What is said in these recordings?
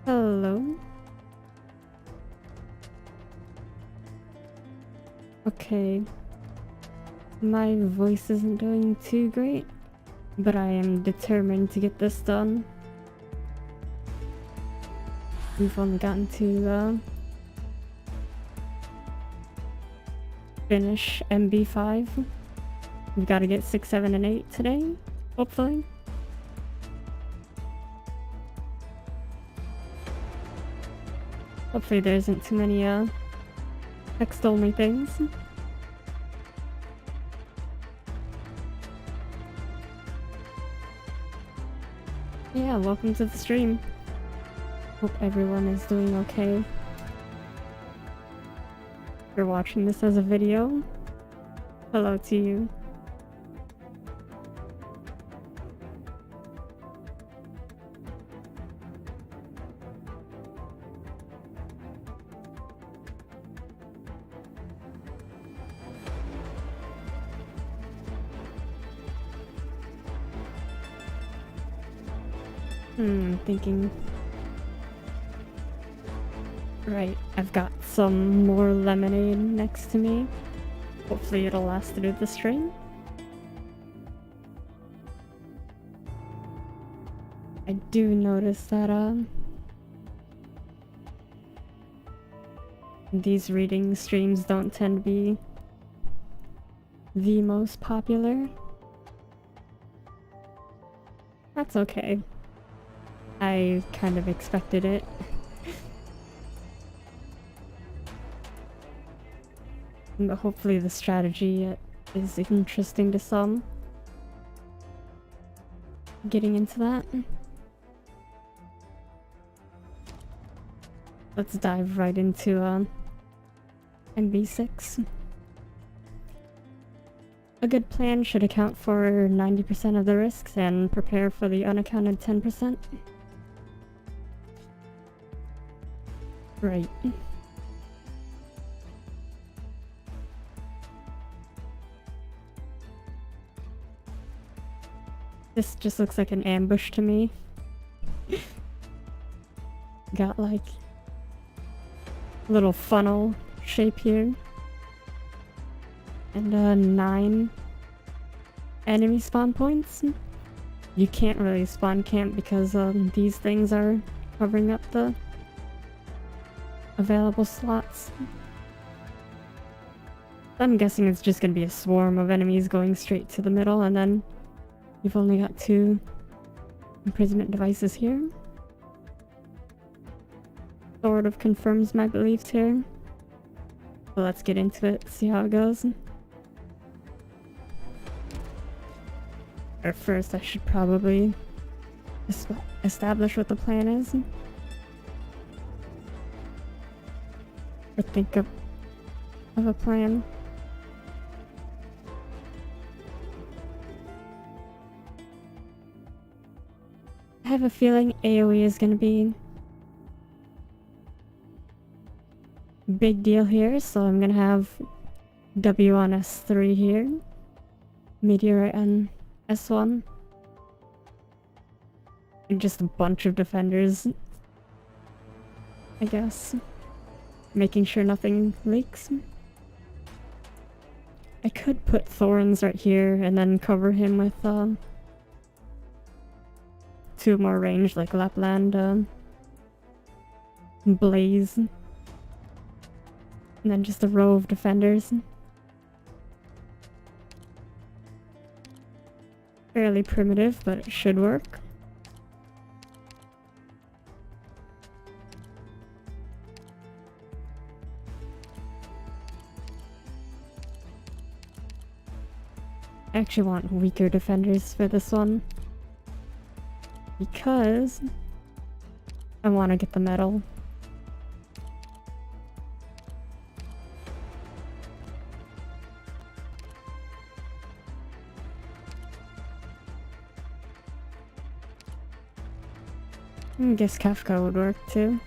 Hello. Okay. My voice isn't doing too great, but I am determined to get this done. We've only gotten to finish MB5. We've got to get 6, 7, and 8 today, hopefully. Hopefully there isn't too many text-only things. Yeah, welcome to the stream. Hope everyone is doing okay. If you're watching this as a video, hello to you. Thinking. Right, I've got some more lemonade next to me. Hopefully it'll last through the stream. I do notice that these reading streams don't tend to be the most popular. That's okay. I kind of expected it. But hopefully the strategy is interesting to some. Getting into that. Let's dive right into MB6. A good plan should account for 90% of the risks and prepare for the unaccounted 10%. Right. This just looks like an ambush to me. Got like a little funnel shape here. And 9 enemy spawn points. You can't really spawn camp because these things are covering up the available slots. I'm guessing it's just gonna be a swarm of enemies going straight to the middle, and then you've only got 2 imprisonment devices here. Sort of confirms my beliefs here. So let's get into it, see how it goes. Or first, I should probably establish what the plan is. Or think of a plan. I have a feeling AoE is gonna be a big deal here, so I'm gonna have W on S3 here, Meteorite on S1, and just a bunch of defenders, I guess. Making sure nothing leaks. I could put thorns right here and then cover him with 2 more range, like Lapland Blaze. And then just a row of defenders. Fairly primitive, but it should work. I actually want weaker defenders for this one, because I want to get the medal. I guess Kafka would work too.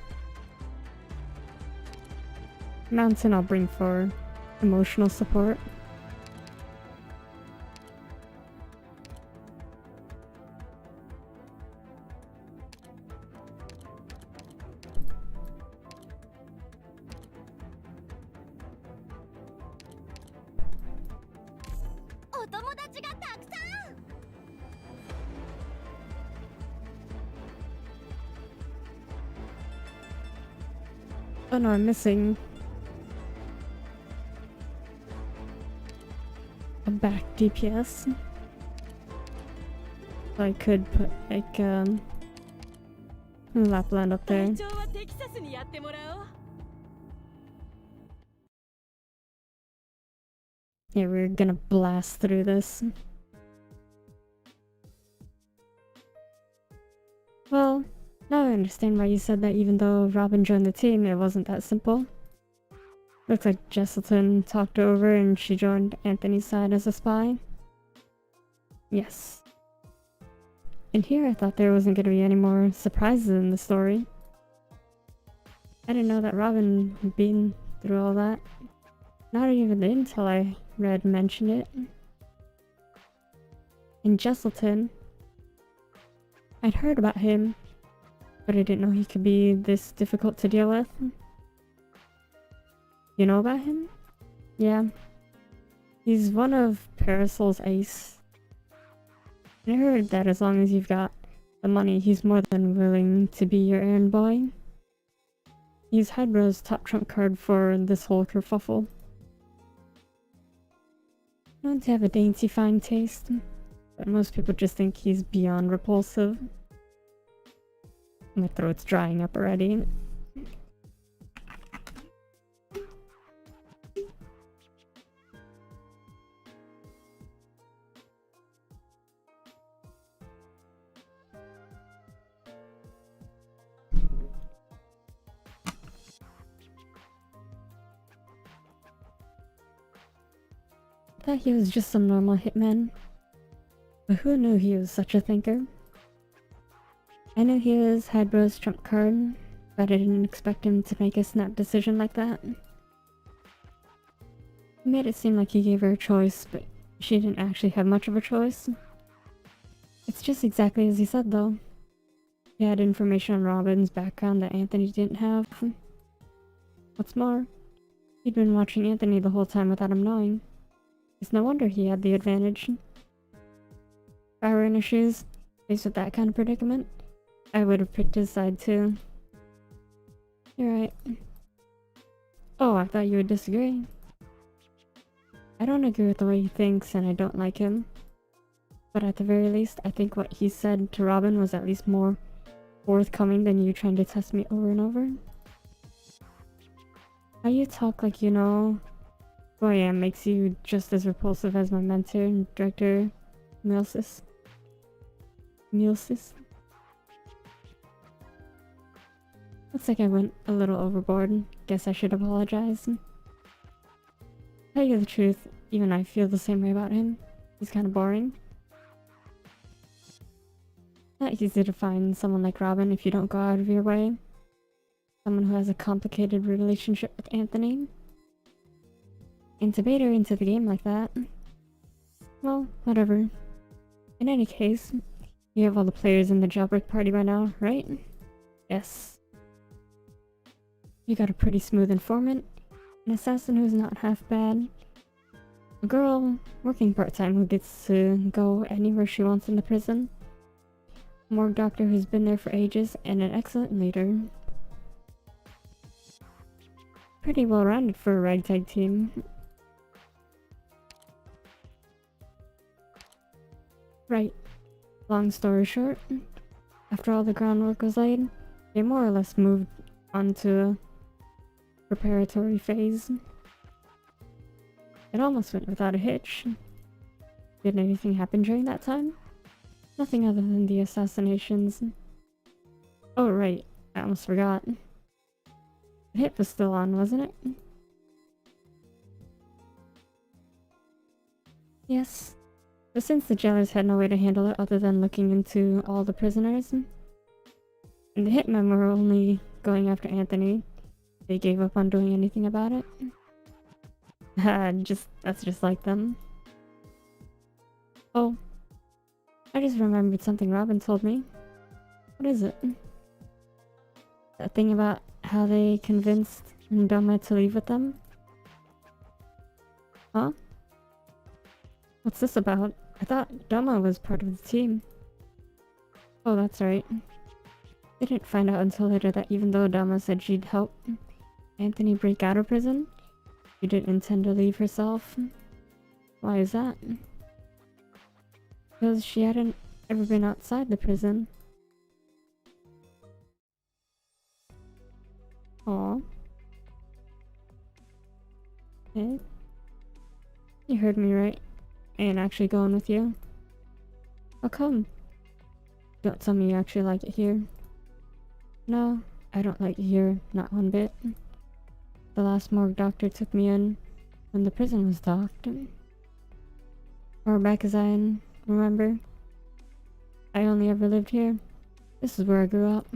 Mountain I'll bring for emotional support. Oh no, I'm missing a back DPS. So I could put like Lapland up there. Yeah, we're gonna blast through this. Well, now I understand why you said that even though Robin joined the team, it wasn't that simple. Looks like Jesselton talked her over and she joined Anthony's side as a spy. Yes. And here I thought there wasn't going to be any more surprises in the story. I didn't know that Robin had been through all that. Not even the intel I read mentioned it. And Jesselton, I'd heard about him, but I didn't know he could be this difficult to deal with. You know about him? Yeah. He's one of Parasol's ace. I heard that as long as you've got the money, he's more than willing to be your errand boy. He's Hydro's top trump card for this whole kerfuffle. Known to have a dainty fine taste, but most people just think he's beyond repulsive. My throat's drying up already. Thought he was just some normal hitman, but who knew he was such a thinker? I knew he was Hydro's trump card, but I didn't expect him to make a snap decision like that. He made it seem like he gave her a choice, but she didn't actually have much of a choice. It's just exactly as he said though. He had information on Robin's background that Anthony didn't have. What's more, he'd been watching Anthony the whole time without him knowing. It's no wonder he had the advantage. If I were in his shoes, faced with that kind of predicament, I would have picked his side too. You're right. Oh, I thought you would disagree. I don't agree with the way he thinks and I don't like him. But at the very least, I think what he said to Robin was at least more forthcoming than you trying to test me over and over. How you talk like you know who I am makes you just as repulsive as my mentor and director, Milsis. Looks like I went a little overboard. Guess I should apologize. Tell you the truth, even I feel the same way about him. He's kind of boring. Not easy to find someone like Robin if you don't go out of your way. Someone who has a complicated relationship with Anthony. And to bait her into the game like that. Well, whatever. In any case, you have all the players in the jailbreak party by now, right? Yes. You got a pretty smooth informant, an assassin who's not half bad, a girl working part-time who gets to go anywhere she wants in the prison, a morgue doctor who's been there for ages, and an excellent leader. Pretty well-rounded for a ragtag team. Right. Long story short, after all the groundwork was laid, they more or less moved on to a preparatory phase. It almost went without a hitch. Did anything happen during that time? Nothing other than the assassinations. Oh right, I almost forgot. The hit was still on, wasn't it? Yes. But since the jailers had no way to handle it other than looking into all the prisoners, and the hitmen were only going after Anthony, they gave up on doing anything about it. That's just like them. Oh, I just remembered something Robin told me. What is it? That thing about how they convinced Ndoma to leave with them? Huh? What's this about? I thought Dama was part of the team. Oh, that's right. I didn't find out until later that even though Dama said she'd help Anthony break out of prison, she didn't intend to leave herself. Why is that? Because she hadn't ever been outside the prison. Aw. Okay. You heard me right. I ain't actually going with you. How come? Don't tell me you actually like it here. No, I don't like it here, not one bit. The last morgue doctor took me in when the prison was docked. Far back as I remember. I only ever lived here. This is where I grew up.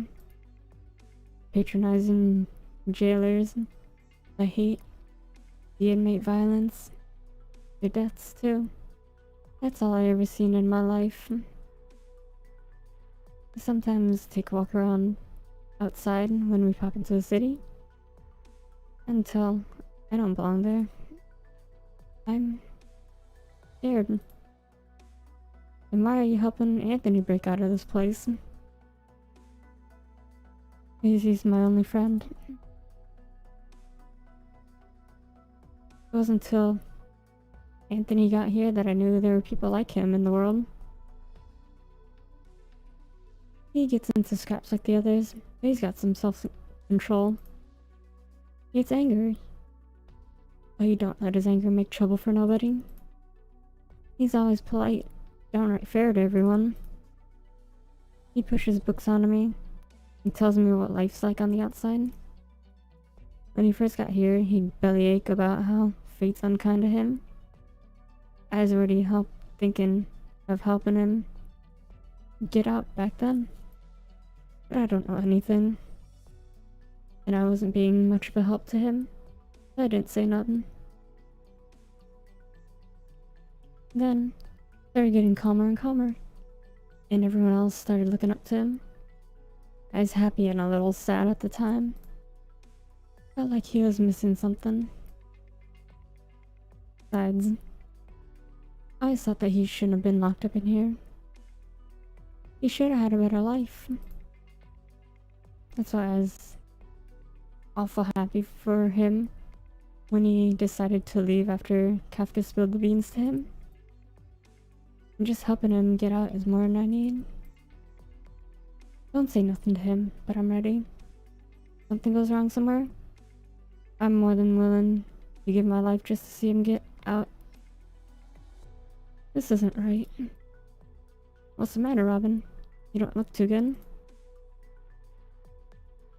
Patronizing jailers. The hate. The inmate violence. The deaths too. That's all I ever seen in my life. I sometimes take a walk around outside when we pop into the city. Until I don't belong there. I'm scared. And why are you helping Anthony break out of this place? Because he's my only friend. It wasn't until Anthony got here that I knew there were people like him in the world. He gets into scraps like the others, but he's got some self-control. He gets angry, but he don't let his anger make trouble for nobody. He's always polite, downright fair to everyone. He pushes books onto me and tells me what life's like on the outside. When he first got here, he'd bellyache about how fate's unkind to him. I was already thinking of helping him get out back then. But I don't know anything. And I wasn't being much of a help to him. So I didn't say nothing. Then, started getting calmer and calmer. And everyone else started looking up to him. I was happy and a little sad at the time. Felt like he was missing something. Besides, I always thought that he shouldn't have been locked up in here. He should have had a better life. That's why I was awful happy for him when he decided to leave after Kafka spilled the beans to him. And just helping him get out is more than I need. Don't say nothing to him, but I'm ready. Something goes wrong somewhere, I'm more than willing to give my life just to see him get out. This isn't right. What's the matter, Robin? You don't look too good.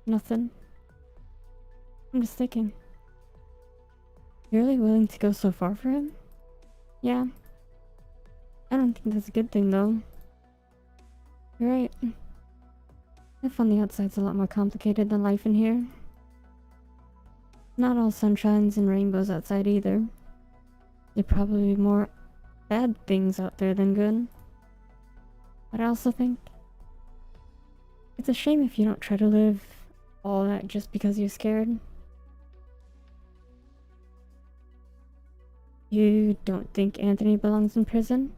Nothing. I'm just thinking. You're really willing to go so far for him? Yeah. I don't think that's a good thing, though. You're right. Life on the outside's a lot more complicated than life in here. Not all sunshines and rainbows outside either. There are probably more bad things out there than good. But I also think it's a shame if you don't try to live all that just because you're scared. You don't think Anthony belongs in prison?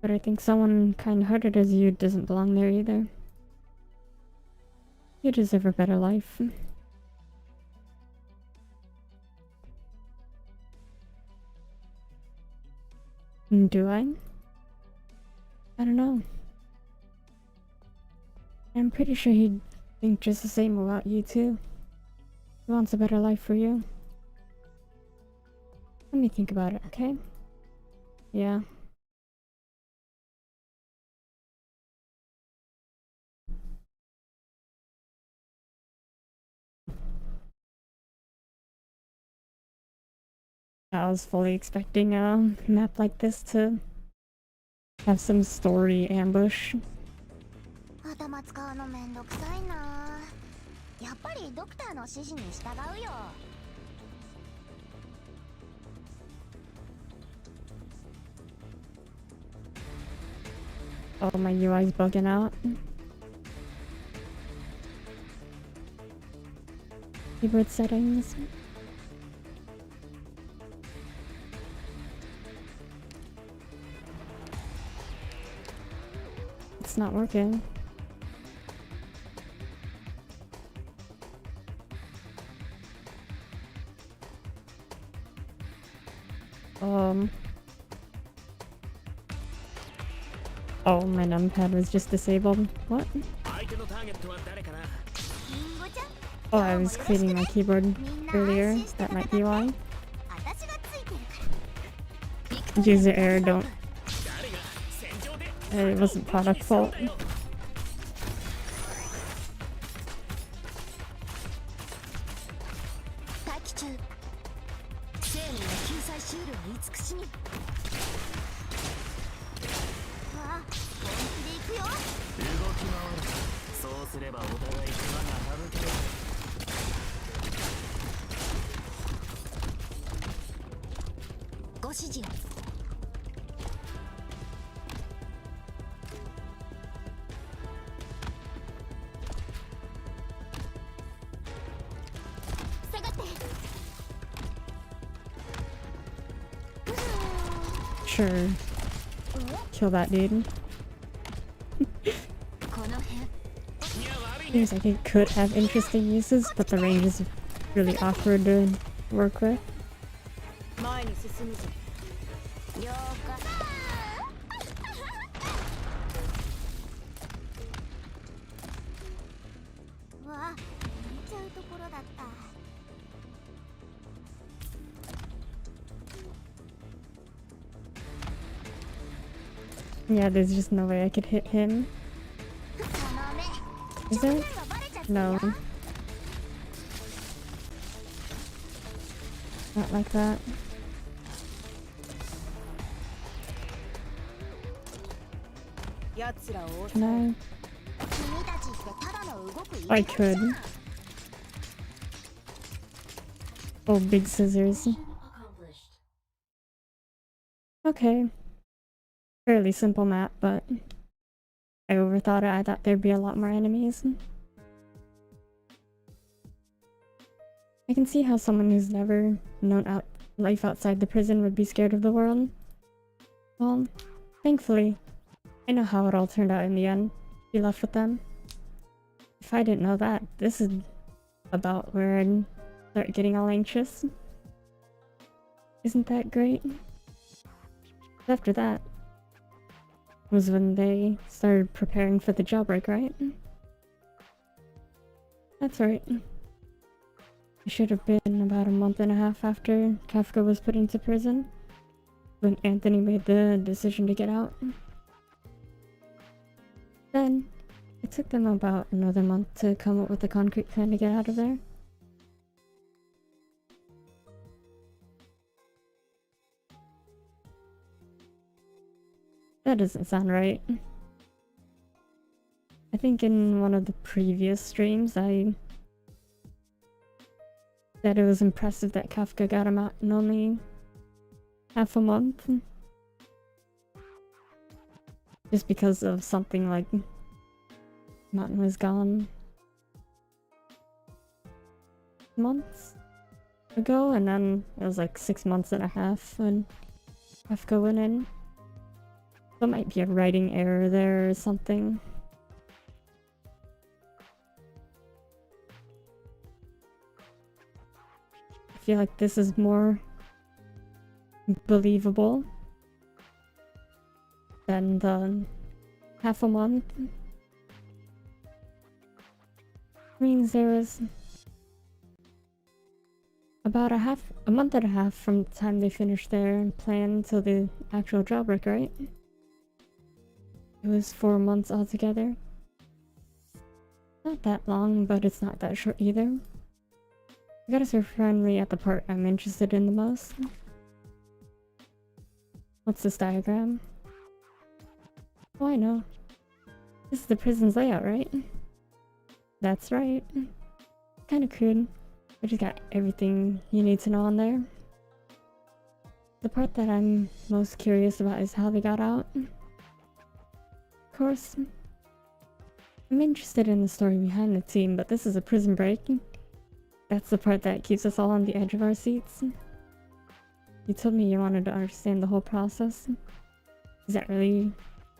But I think someone kind-hearted as you doesn't belong there either. You deserve a better life. Do I? I don't know. I'm pretty sure he'd think just the same about you too. He wants a better life for you. Let me think about it, okay? Yeah. I was fully expecting a map like this to have some story ambush. 頭使うのめんどくさいな。やっぱりドクターの指示に従うよ。Oh, my UI's bugging out. Keyboard settings. it's not working. Oh, my numpad was just disabled. What? Oh, I was cleaning my keyboard earlier. That might be why. User error, don't. It wasn't product fault. Sure. Kill that dude. Seems like it could have interesting uses, but the range is really awkward to work with. Yeah, there's just no way I could hit him. Is there? No. Not like that. Can I? I could. Oh, big scissors. Okay. Fairly simple map, but I overthought it. I thought there'd be a lot more enemies. I can see how someone who's never known life outside the prison would be scared of the world. Well, thankfully, I know how it all turned out in the end. Be left with them. If I didn't know that, this is about where I'd start getting all anxious. Isn't that great? After that was when they started preparing for the jailbreak, right? That's right. It should have been about a month and a half after Kafka was put into prison, when Anthony made the decision to get out. Then, it took them about another month to come up with a concrete plan to get out of there. That doesn't sound right. I think in one of the previous streams I said it was impressive that Kafka got him out in only half a month. Just because of something like Martin was gone months ago, and then it was like 6 months and a half when Kafka went in. There might be a writing error there or something. I feel like this is more believable than the half a month. Means there was about a month and a half from the time they finished their plan till the actual jailbreak, right? It was 4 months altogether. Not that long, but it's not that short either. I gotta start finally at the part I'm interested in the most. What's this diagram? Oh, I know. This is the prison's layout, right? That's right. Kinda crude. I just got everything you need to know on there. The part that I'm most curious about is how they got out. Of course, I'm interested in the story behind the team, but this is a prison break. That's the part that keeps us all on the edge of our seats. You told me you wanted to understand the whole process. Is that really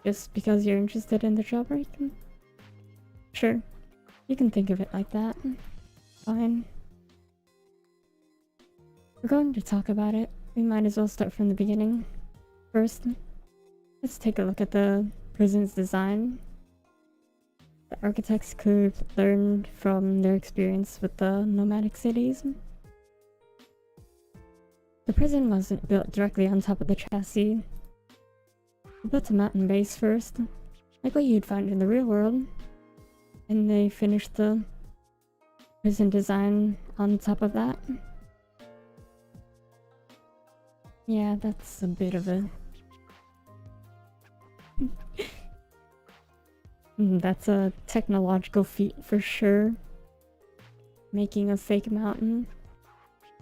Just because you're interested in the jailbreak? Sure, you can think of it like that. Fine. We're going to talk about it. We might as well start from the beginning. First, let's take a look at the prison's design. The architects could have learned from their experience with the nomadic cities. The prison wasn't built directly on top of the chassis. They built a mountain base first, like what you'd find in the real world, and they finished the prison design on top of that. Yeah, that's a bit of a... That's a technological feat for sure. Making a fake mountain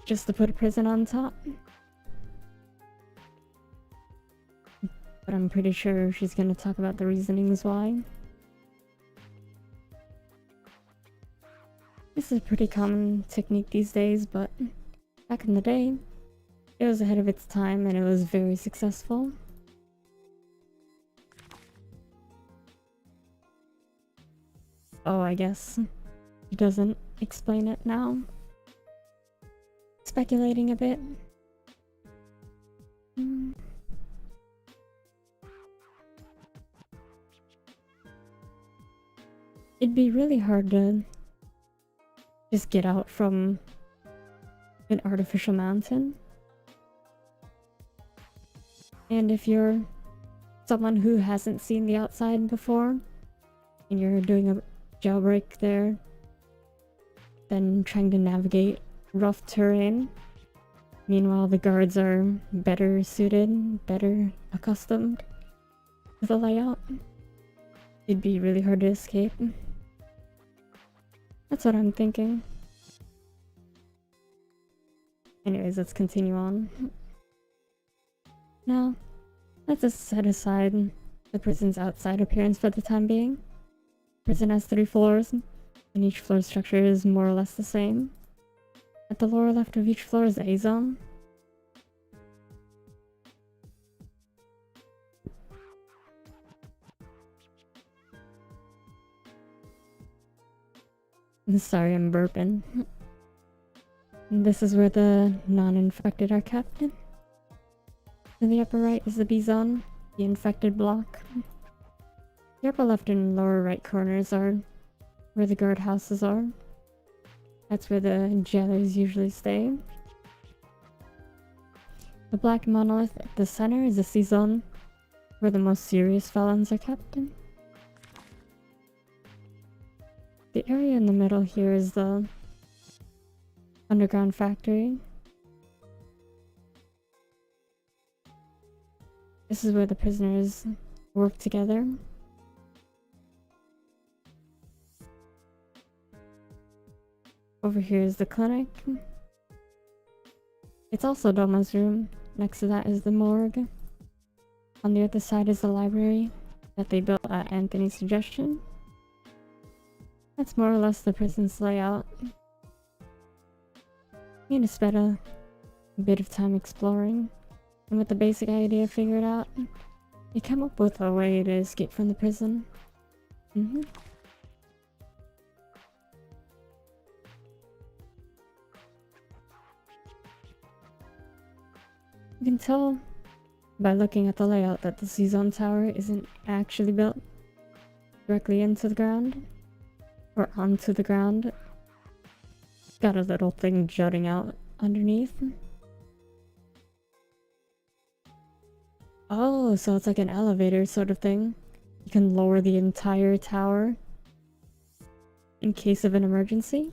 just to put a prison on top. But I'm pretty sure she's gonna talk about the reasonings why. This is a pretty common technique these days, but back in the day, it was ahead of its time and it was very successful. Oh, I guess he doesn't explain it now. Speculating a bit. It'd be really hard to just get out from an artificial mountain. And if you're someone who hasn't seen the outside before, and you're doing a jailbreak there, then trying to navigate rough terrain. Meanwhile, the guards are better suited, better accustomed to the layout. It'd be really hard to escape. That's what I'm thinking. Anyways, let's continue on. Now, let's just set aside the prison's outside appearance for the time being. Prison has 3 floors, and each floor structure is more or less the same. At the lower left of each floor is the A-zone. Sorry, I'm burping. This is where the non-infected are kept. In the upper right is the B-zone, the infected block. The upper left and lower right corners are where the guard houses are. That's where the jailers usually stay. The black monolith at the center is the C-zone, where the most serious felons are kept in. The area in the middle here is the underground factory. This is where the prisoners work together. Over here is the clinic. It's also Doma's room. Next to that is the morgue. On the other side is the library that they built at Anthony's suggestion. That's more or less the prison's layout. You need to spend a bit of time exploring, and with the basic idea figured out, you come up with a way to escape from the prison. You can tell by looking at the layout that the C-zone tower isn't actually built directly into the ground, or onto the ground. It's got a little thing jutting out underneath. Oh, so it's like an elevator sort of thing. You can lower the entire tower in case of an emergency.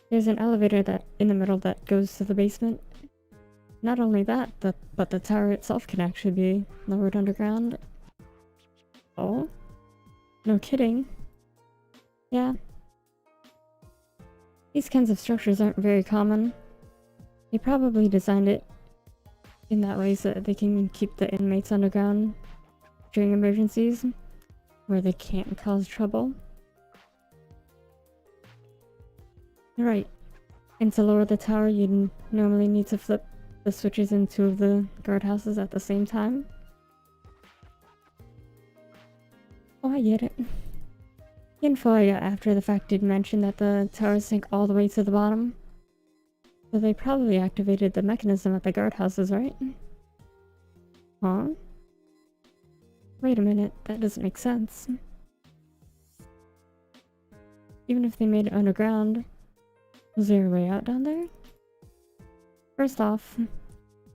There's an elevator that in the middle that goes to the basement. Not only that, but the tower itself can actually be lowered underground. Oh? No kidding. Yeah. These kinds of structures aren't very common. They probably designed it in that way so that they can keep the inmates underground during emergencies, where they can't cause trouble. Right. And to lower the tower, you'd normally need to flip the switches in 2 of the guardhouses at the same time. Oh, I get it. The info I got after the fact did mention that the towers sink all the way to the bottom. So they probably activated the mechanism at the guardhouses, right? Huh? Wait a minute, that doesn't make sense. Even if they made it underground, was there a way out down there? First off,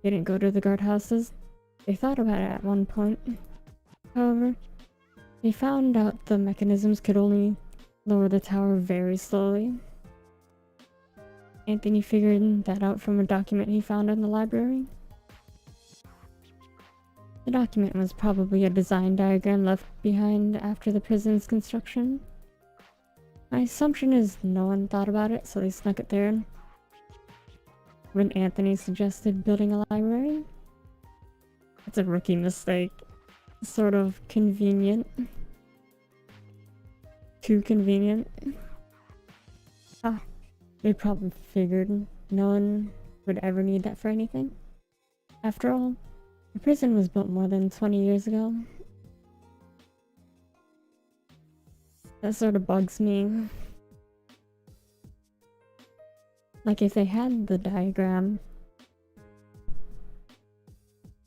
they didn't go to the guardhouses. They thought about it at one point. However, they found out the mechanisms could only lower the tower very slowly. Anthony figured that out from a document he found in the library. The document was probably a design diagram left behind after the prison's construction. My assumption is no one thought about it, so they snuck it there when Anthony suggested building a library. It's a rookie mistake. Sort of convenient. Too convenient. Ah, they probably figured no one would ever need that for anything. After all, the prison was built more than 20 years ago. That sort of bugs me. Like, if they had the diagram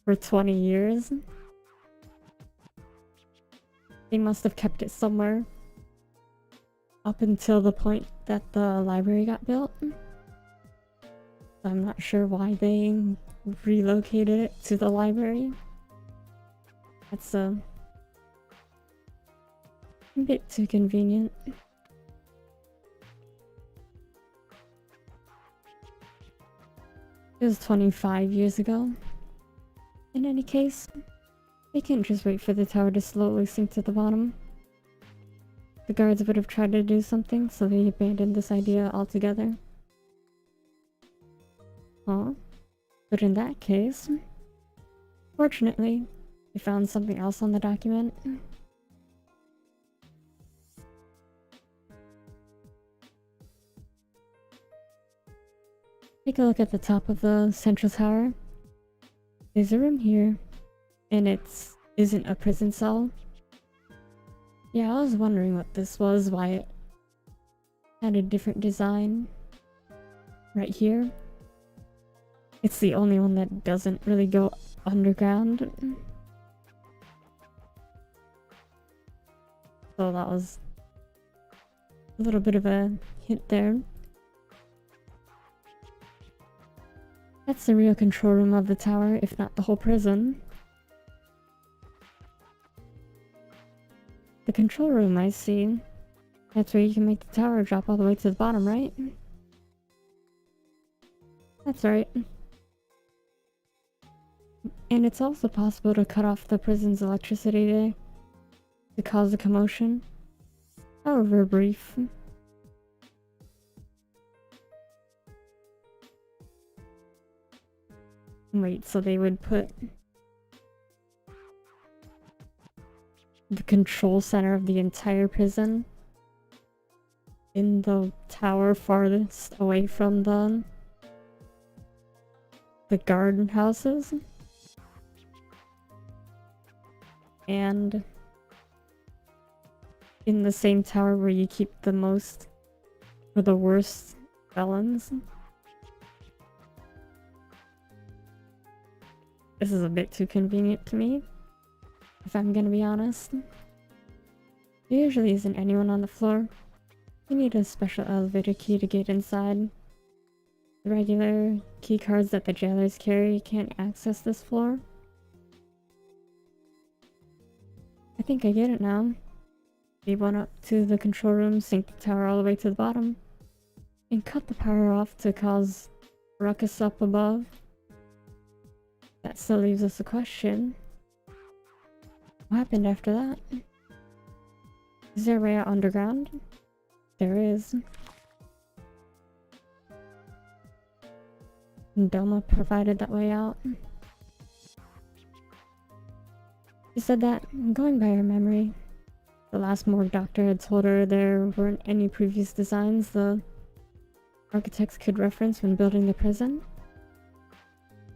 for 20 years, they must have kept it somewhere up until the point that the library got built. I'm not sure why they relocated it to the library. That's a bit too convenient. It was 25 years ago. In any case, they couldn't just wait for the tower to slowly sink to the bottom. The guards would have tried to do something, so they abandoned this idea altogether. Huh? But in that case, fortunately, they found something else on the document. Take a look at the top of the central tower. There's a room here, and it isn't a prison cell. Yeah, I was wondering what this was, why it had a different design right here. It's the only one that doesn't really go underground. So that was a little bit of a hint there. That's the real control room of the tower, if not the whole prison. The control room, I see. That's where you can make the tower drop all the way to the bottom, right? That's right. And it's also possible to cut off the prison's electricity to cause a commotion. However brief. Wait, so they would put the control center of the entire prison in the tower farthest away from the guard houses? And in the same tower where you keep the most or the worst felons? This is a bit too convenient to me, if I'm gonna be honest. There usually isn't anyone on the floor. You need a special elevator key to get inside. The regular key cards that the jailers carry can't access this floor. I think I get it now. They went up to the control room, sink the tower all the way to the bottom, and cut the power off to cause ruckus up above. That still leaves us a question. What happened after that? Is there a way out underground? There is. And Doma provided that way out. She said that, going by her memory, the last morgue doctor had told her there weren't any previous designs the architects could reference when building the prison.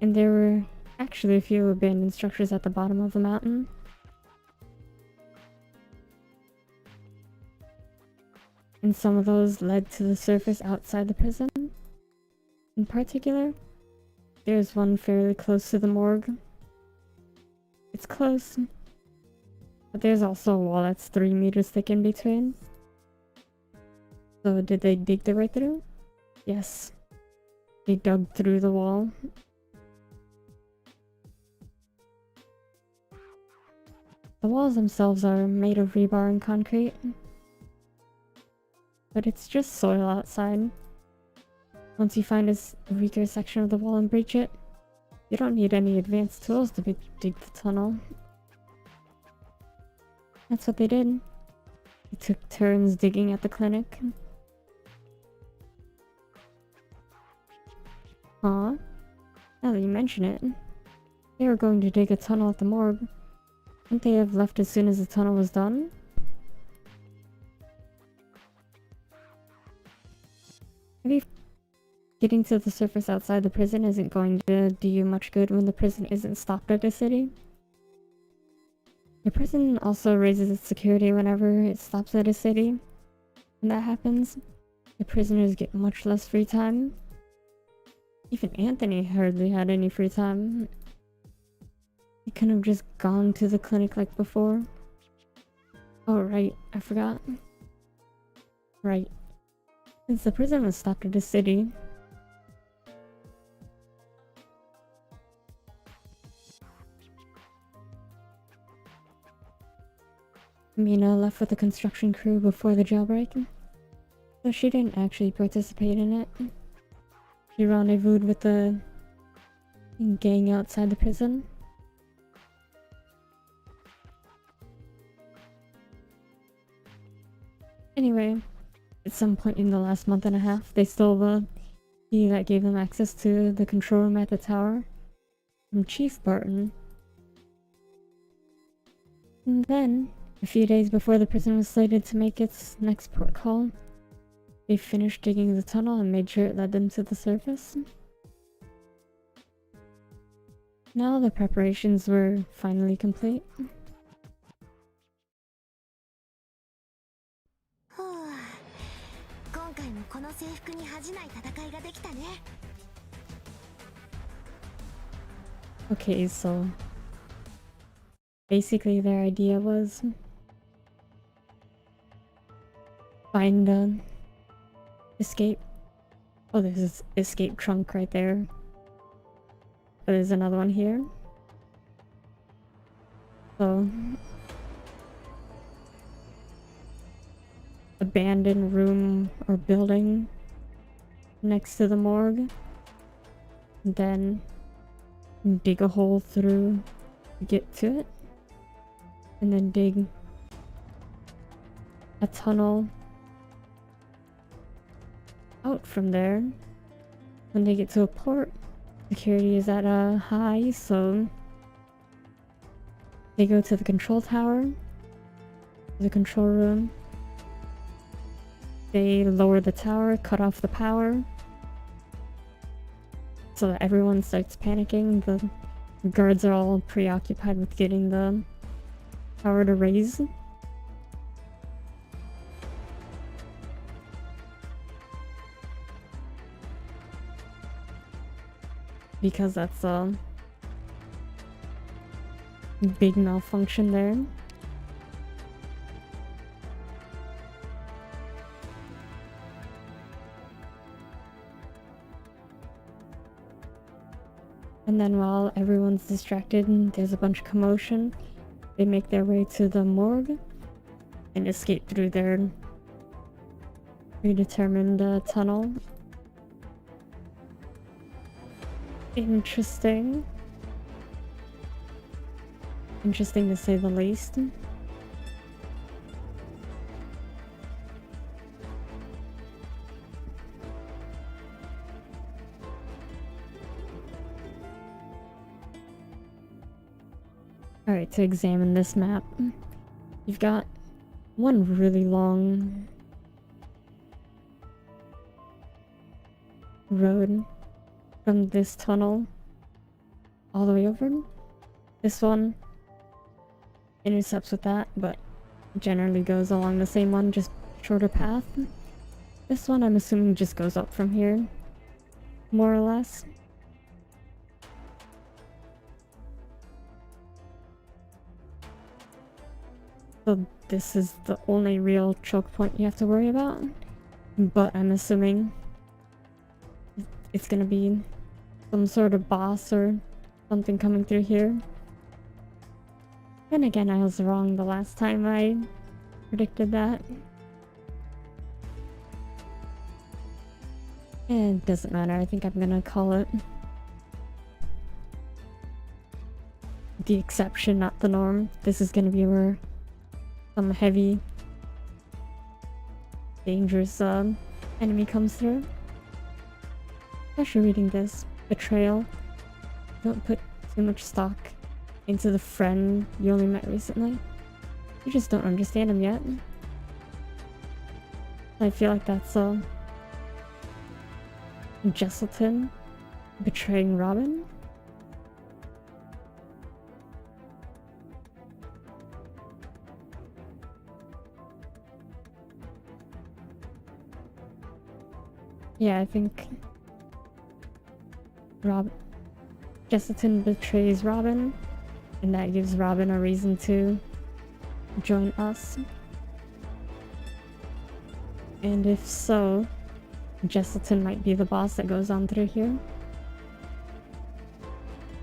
And there were actually a few abandoned structures at the bottom of the mountain. and some of those led to the surface outside the prison. In particular, there's one fairly close to the morgue. It's close, but there's also a wall that's 3 meters thick in between. So did they dig their way through? Yes. They dug through the wall. The walls themselves are made of rebar and concrete. But it's just soil outside. Once you find a weaker section of the wall and breach it, you don't need any advanced tools to dig the tunnel. That's what they did. They took turns digging at the clinic. Aw, now that you mention it, they were going to dig a tunnel at the morgue. Wouldn't they have left as soon as the tunnel was done? Maybe getting to the surface outside the prison isn't going to do you much good when the prison isn't stopped at a city. The prison also raises its security whenever it stops at a city. When that happens, the prisoners get much less free time. Even Anthony hardly had any free time. He couldn't have just gone to the clinic like before. Oh right, I forgot. Right. Since the prison was stopped at a city, Mina left with the construction crew before the jailbreak, so she didn't actually participate in it. She rendezvoused with the gang outside the prison. Anyway, at some point in the last month and a half, they stole the key that gave them access to the control room at the tower from Chief Barton. And then, a few days before the prison was slated to make its next port call, they finished digging the tunnel and made sure it led them to the surface. Now the preparations were finally complete. Okay, so basically their idea was find an escape. Oh, there's this escape trunk right there. There's another one here. So abandoned room or building next to the morgue. Then dig a hole through to get to it. And then dig a tunnel out from there. When they get to a port, security is at a high, so they go to the control tower, the control room. They lower the tower, cut off the power, so that everyone starts panicking. The guards are all preoccupied with getting the power to raise. Because that's a big malfunction there. And then while everyone's distracted and there's a bunch of commotion, they make their way to the morgue and escape through their predetermined tunnel. Interesting. Interesting to say the least. Alright, to examine this map, you've got one really long road from this tunnel all the way over. This one intercepts with that, but generally goes along the same one, just shorter path. This one I'm assuming just goes up from here, more or less. So this is the only real choke point you have to worry about. But I'm assuming it's gonna be some sort of boss or something coming through here. And again, I was wrong the last time I predicted that. It doesn't matter, I think I'm gonna call it the exception, not the norm. This is gonna be where some heavy, dangerous enemy comes through. Especially reading this. Betrayal. Don't put too much stock into the friend you only met recently. You just don't understand him yet. I feel like that's Jesselton betraying Robin. Yeah, I think Jesselton betrays Robin, and that gives Robin a reason to join us. And if so, Jesselton might be the boss that goes on through here.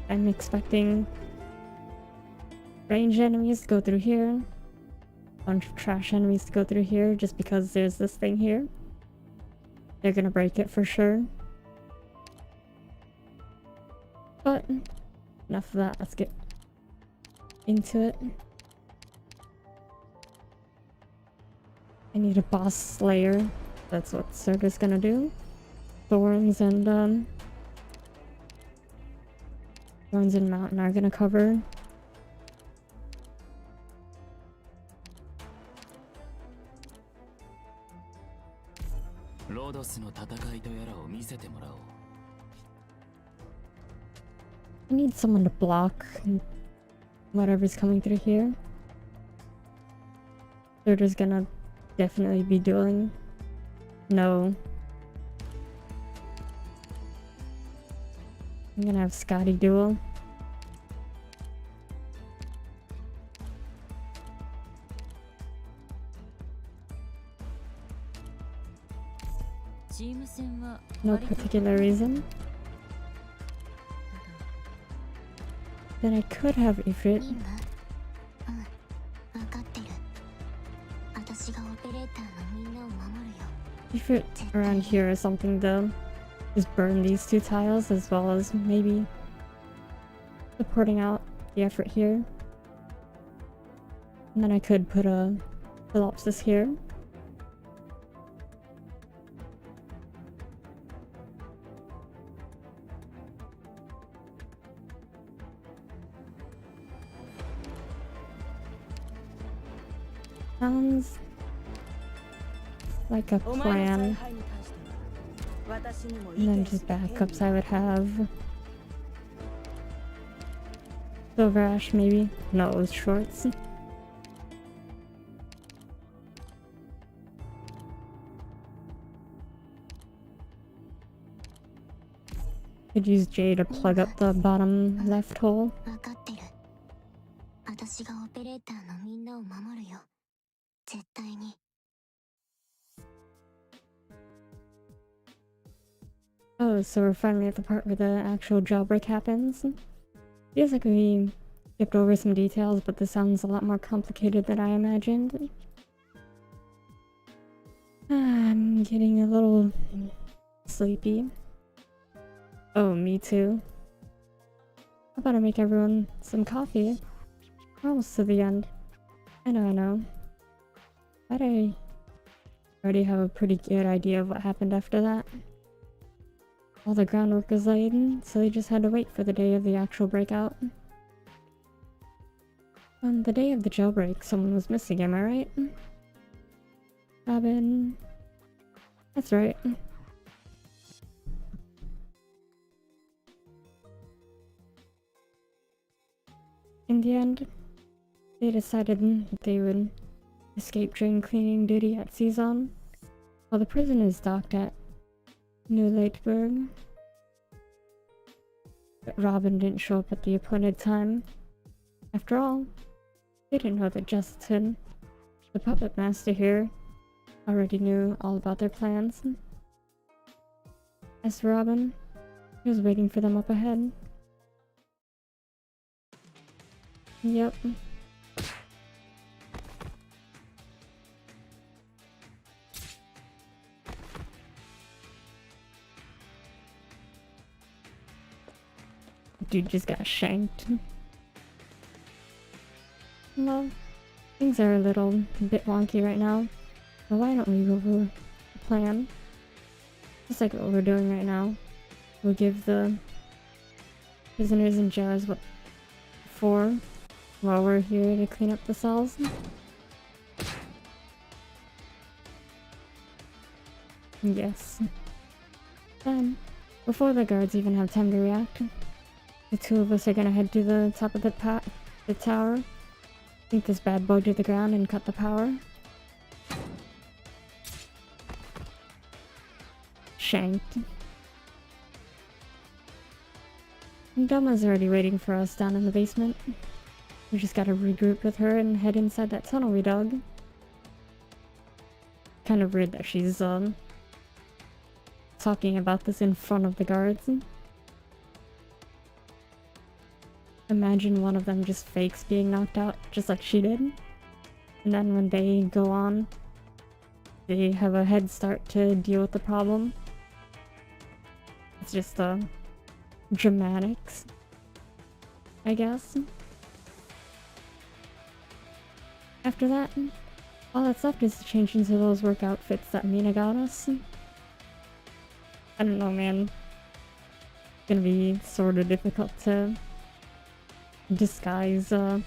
I'm expecting range enemies to go through here, a bunch of trash enemies to go through here, just because there's this thing here. They're gonna break it for sure. But enough of that, let's get into it. I need a boss slayer. That's what Serta's gonna do. Thorns and Mountain are gonna cover. I need someone to block whatever's coming through here. Serta's gonna definitely be dueling. No. I'm gonna have Scotty duel. No particular reason. Then I could have Ifrit. Ifrit around here or something though. Just burn these two tiles as well as maybe supporting out the effort here. And then I could put a Philopsis here. Sounds like a plan. And then just backups I would have. Silver Ash maybe? No, it was shorts. Could use J to plug up the bottom left hole. Oh, so we're finally at the part where the actual jailbreak happens. Feels like we skipped over some details, but this sounds a lot more complicated than I imagined. I'm getting a little sleepy. Oh, me too. How about I make everyone some coffee? We're almost to the end. I know. But I already have a pretty good idea of what happened after that. All the groundwork was laid, so they just had to wait for the day of the actual breakout. On the day of the jailbreak, someone was missing, am I right? Robin. That's right. In the end, they decided that they would escape drain cleaning duty at Season, Well, the prison is docked at New Leitberg, but Robin didn't show up at the appointed time. After all, they didn't know that Justin, the puppet master here, already knew all about their plans. As for Robin, he was waiting for them up ahead. Yep. Dude just got shanked. Well, things are a little bit wonky right now, but why don't we go over the plan? Just like what we're doing right now. We'll give the prisoners in jars what for while we're here to clean up the cells. Yes. Then, before the guards even have time to react, the two of us are gonna head to the top of the tower, sink this bad boy to the ground and cut the power. Shanked. Doma's already waiting for us down in the basement. We just gotta regroup with her and head inside that tunnel we dug. Kind of weird that she's, talking about this in front of the guards. Imagine one of them just fakes being knocked out, just like she did. And then when they go on, they have a head start to deal with the problem. It's just, dramatics, I guess. After that, all that's left is to change into those work outfits that Mina got us. I don't know, man. It's gonna be sort of difficult to disguise a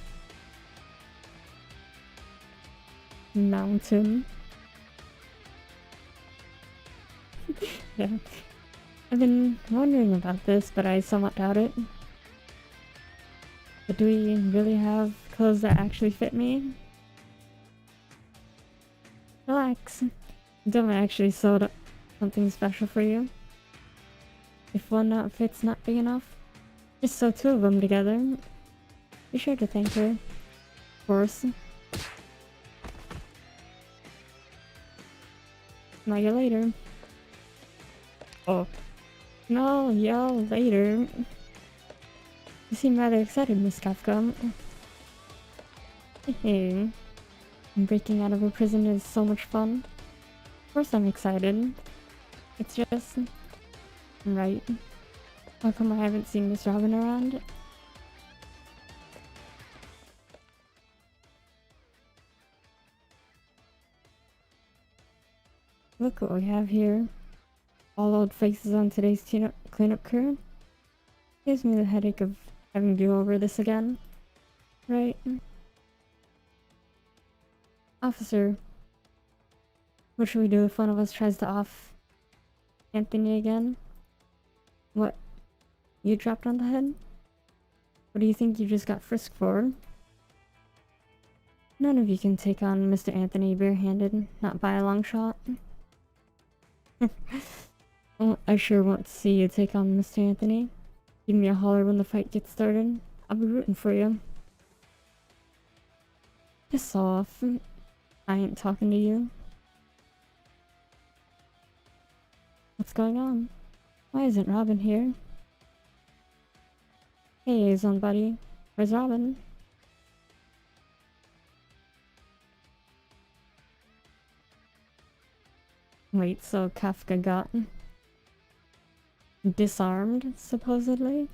mountain. Yeah. I've been wondering about this, but I somewhat doubt it. But do we really have clothes that actually fit me? Relax. Doma actually sewed up something special for you. If one outfit's not big enough, just sew two of them together. Be sure to thank her. Of course. Smell you later. Oh. No, y'all later. You seem rather excited, Miss Kafka. Hey. Breaking out of a prison is so much fun. Of course I'm excited. It's just... right. How come I haven't seen Miss Robin around? Look what we have here. All old faces on today's cleanup crew. Gives me the headache of having to go over this again. Right? Officer, what should we do if one of us tries to off Anthony again? What? You dropped on the head? What do you think you just got frisked for? None of you can take on Mr. Anthony barehanded, not by a long shot. Well, I sure want to see you take on Mr. Anthony. Give me a holler when the fight gets started. I'll be rooting for you. Piss off. I ain't talking to you. What's going on? Why isn't Robin here? Hey, Azon buddy. Where's Robin? Wait, so Kafka got disarmed, supposedly?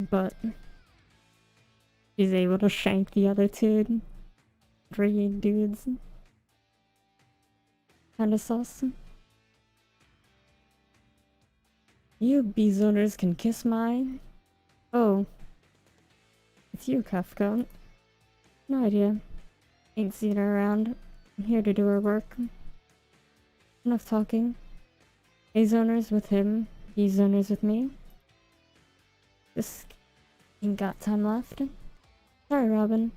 But she's able to shank the other two three dudes. Kinda sus. You B-zoners can kiss my... Oh. It's you, Kafka. No idea. Ain't seen her around. I'm here to do her work. Enough talking. A-zoners with him, B-zoners with me. Just ain't got time left. Sorry, Robin.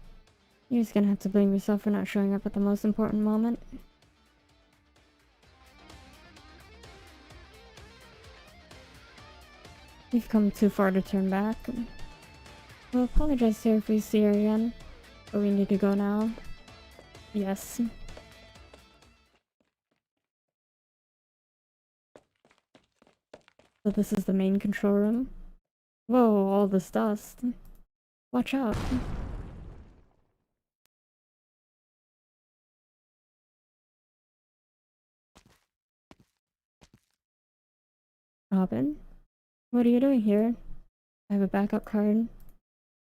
You're just gonna have to blame yourself for not showing up at the most important moment. We've come too far to turn back. We'll apologize here if we see her again. But we need to go now. Yes. So this is the main control room. Whoa, all this dust. Watch out. Robin? What are you doing here? I have a backup card.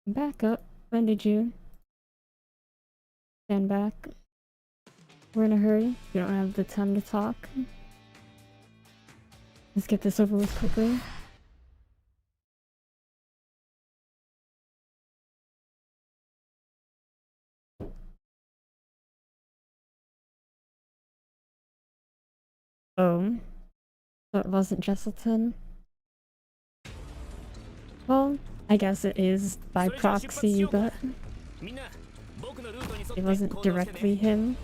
Backup? When did you? Stand back. We're in a hurry. We don't have the time to talk. Let's get this over with quickly. Oh. So it wasn't Jesselton? Well, I guess it is by proxy, but it wasn't directly him.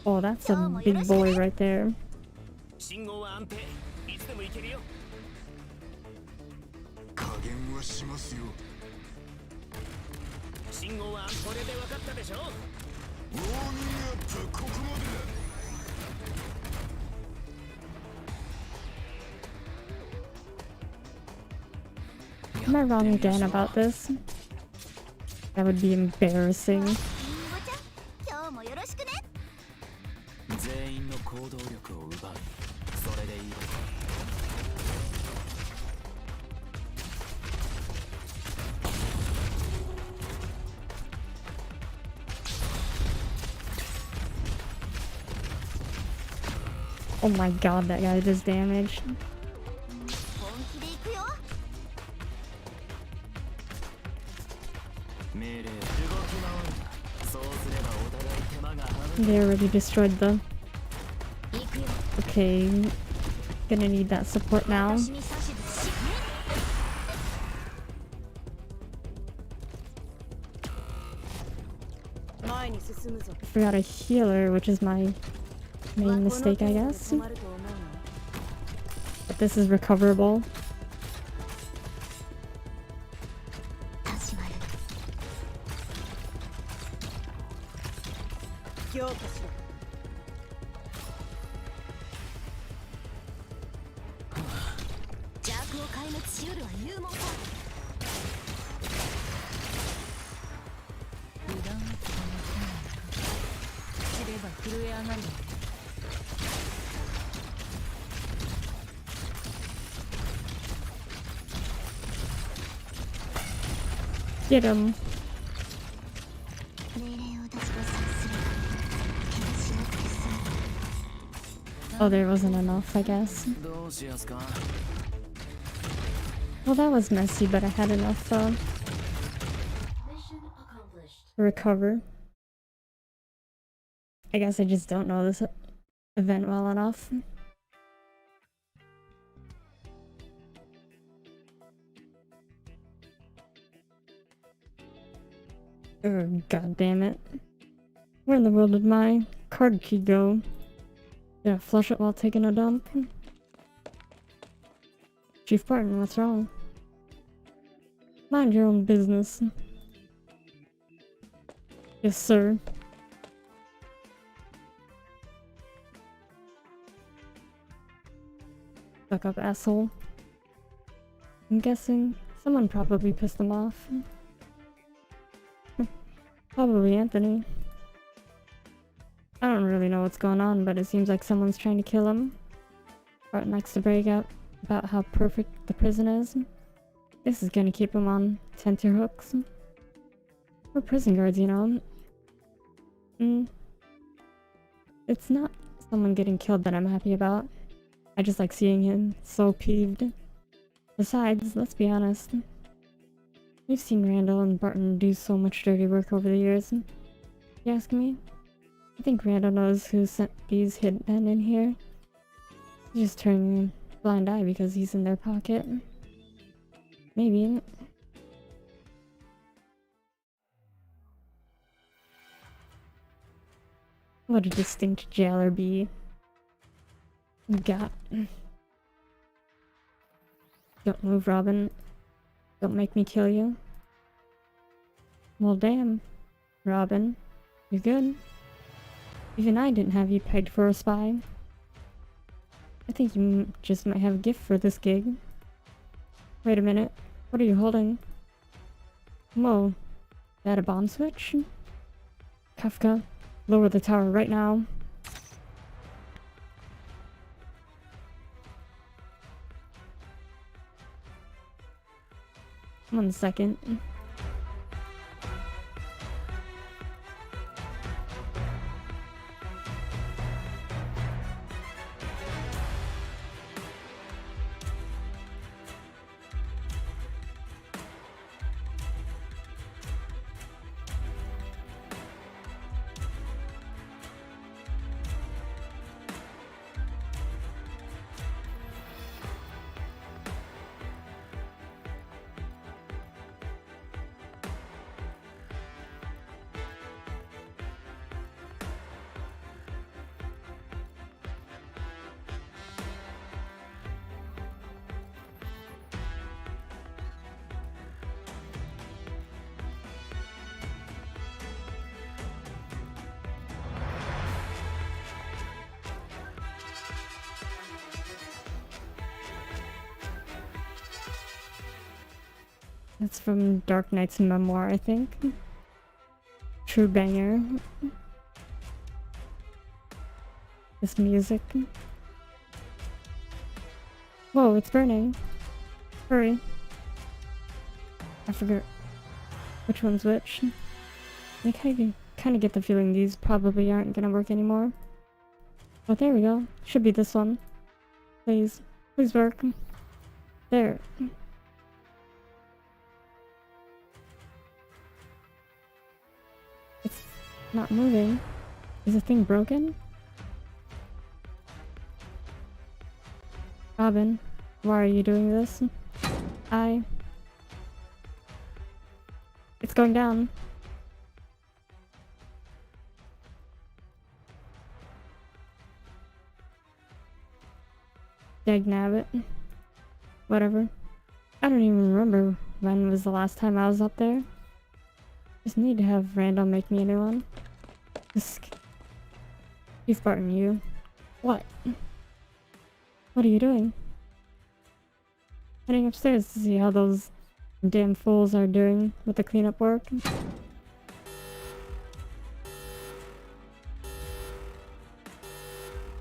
Oh, that's a big boy right there. Am I wrong again about this? That would be embarrassing. Oh my god, that guy does damage. They already destroyed the... Okay, gonna need that support now. Forgot a healer, which is my main mistake, I guess. But this is recoverable. Get him. Oh, there wasn't enough, I guess. Well, that was messy, but I had enough to recover. I guess I just don't know this event well enough. Oh, god damn it. Where in the world did my card key go? Did I flush it while taking a dump? Chief Barton, what's wrong? Mind your own business. Yes, sir. Stuck up asshole. I'm guessing someone probably pissed him off. Probably Anthony. I don't really know what's going on, but it seems like someone's trying to kill him. Barton likes to brag out about how perfect the prison is. This is gonna keep him on tenterhooks. We're prison guards, you know. It's not someone getting killed that I'm happy about. I just like seeing him so peeved. Besides, let's be honest. We've seen Randall and Barton do so much dirty work over the years. You ask me? I think Randall knows who sent these hitmen in here. He's just turning a blind eye because he's in their pocket. Maybe. What a distinct jailer bee. Got Don't move, Robin. Don't make me kill you. Well, damn. Robin. You good? Even I didn't have you pegged for a spy. I think you just might have a gift for this gig. Wait a minute. What are you holding? Whoa. That a bomb switch? Kafka, lower the tower right now. 1 second. That's from Arknights' memoir, I think. True banger. This music. Whoa, it's burning. Hurry. I forgot which one's which. I kind of get the feeling these probably aren't gonna work anymore. Oh, there we go. Should be this one. Please. Please work. There. It's not moving. Is the thing broken? Robin, why are you doing this? It's going down. Dagnabbit. Whatever. I don't even remember when was the last time I was up there. Just need to have Randall make me a new one. He's Barton, you. What? What are you doing? Heading upstairs to see how those damn fools are doing with the cleanup work.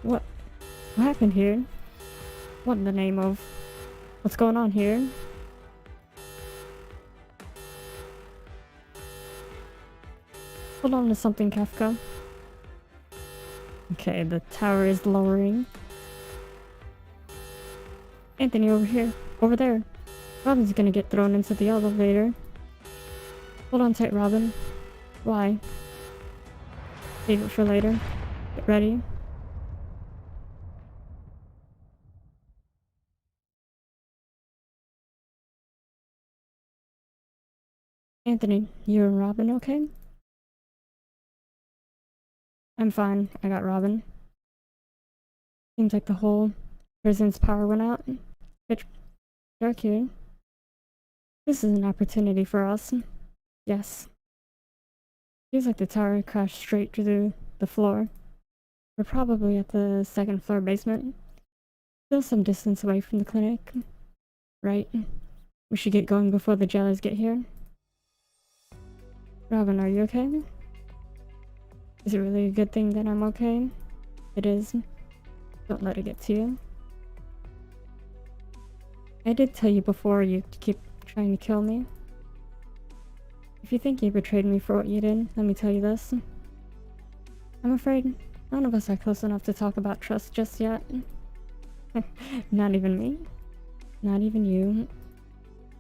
What happened here? What in the name of... What's going on here? Hold on to something, Kafka. Okay, the tower is lowering. Anthony, over here. Over there. Robin's gonna get thrown into the elevator. Hold on tight, Robin. Why? Save it for later. Get ready. Anthony, you and Robin okay? I'm fine. I got Robin. Seems like the whole prison's power went out. Pitch dark here. This is an opportunity for us. Yes. Feels like the tower crashed straight through the floor. We're probably at the 2nd floor basement. Still some distance away from the clinic. Right? We should get going before the jailers get here. Robin, are you okay? Is it really a good thing that I'm okay? It is. Don't let it get to you. I did tell you before you keep trying to kill me. If you think you betrayed me for what you did, let me tell you this. I'm afraid none of us are close enough to talk about trust just yet. Not even me. Not even you.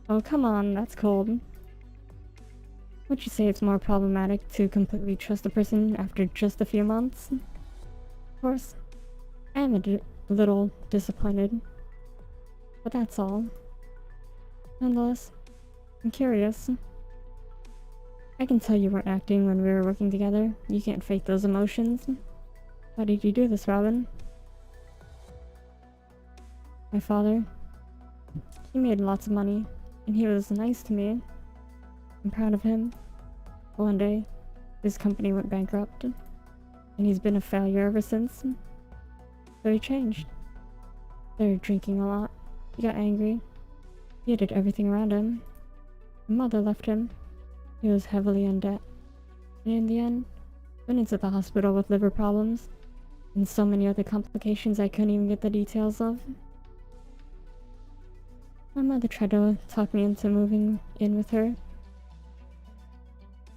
Oh, come on, that's cold. Would you say it's more problematic to completely trust a person after just a few months? Of course, I am a little disappointed. But that's all. Nonetheless, I'm curious. I can tell you weren't acting when we were working together. You can't fake those emotions. Why did you do this, Robin? My father? He made lots of money, and he was nice to me. I'm proud of him. But one day, his company went bankrupt, and he's been a failure ever since. So he changed. Started drinking a lot. He got angry. He hated everything around him. My mother left him. He was heavily in debt. And in the end, went into the hospital with liver problems, and so many other complications I couldn't even get the details of. My mother tried to talk me into moving in with her,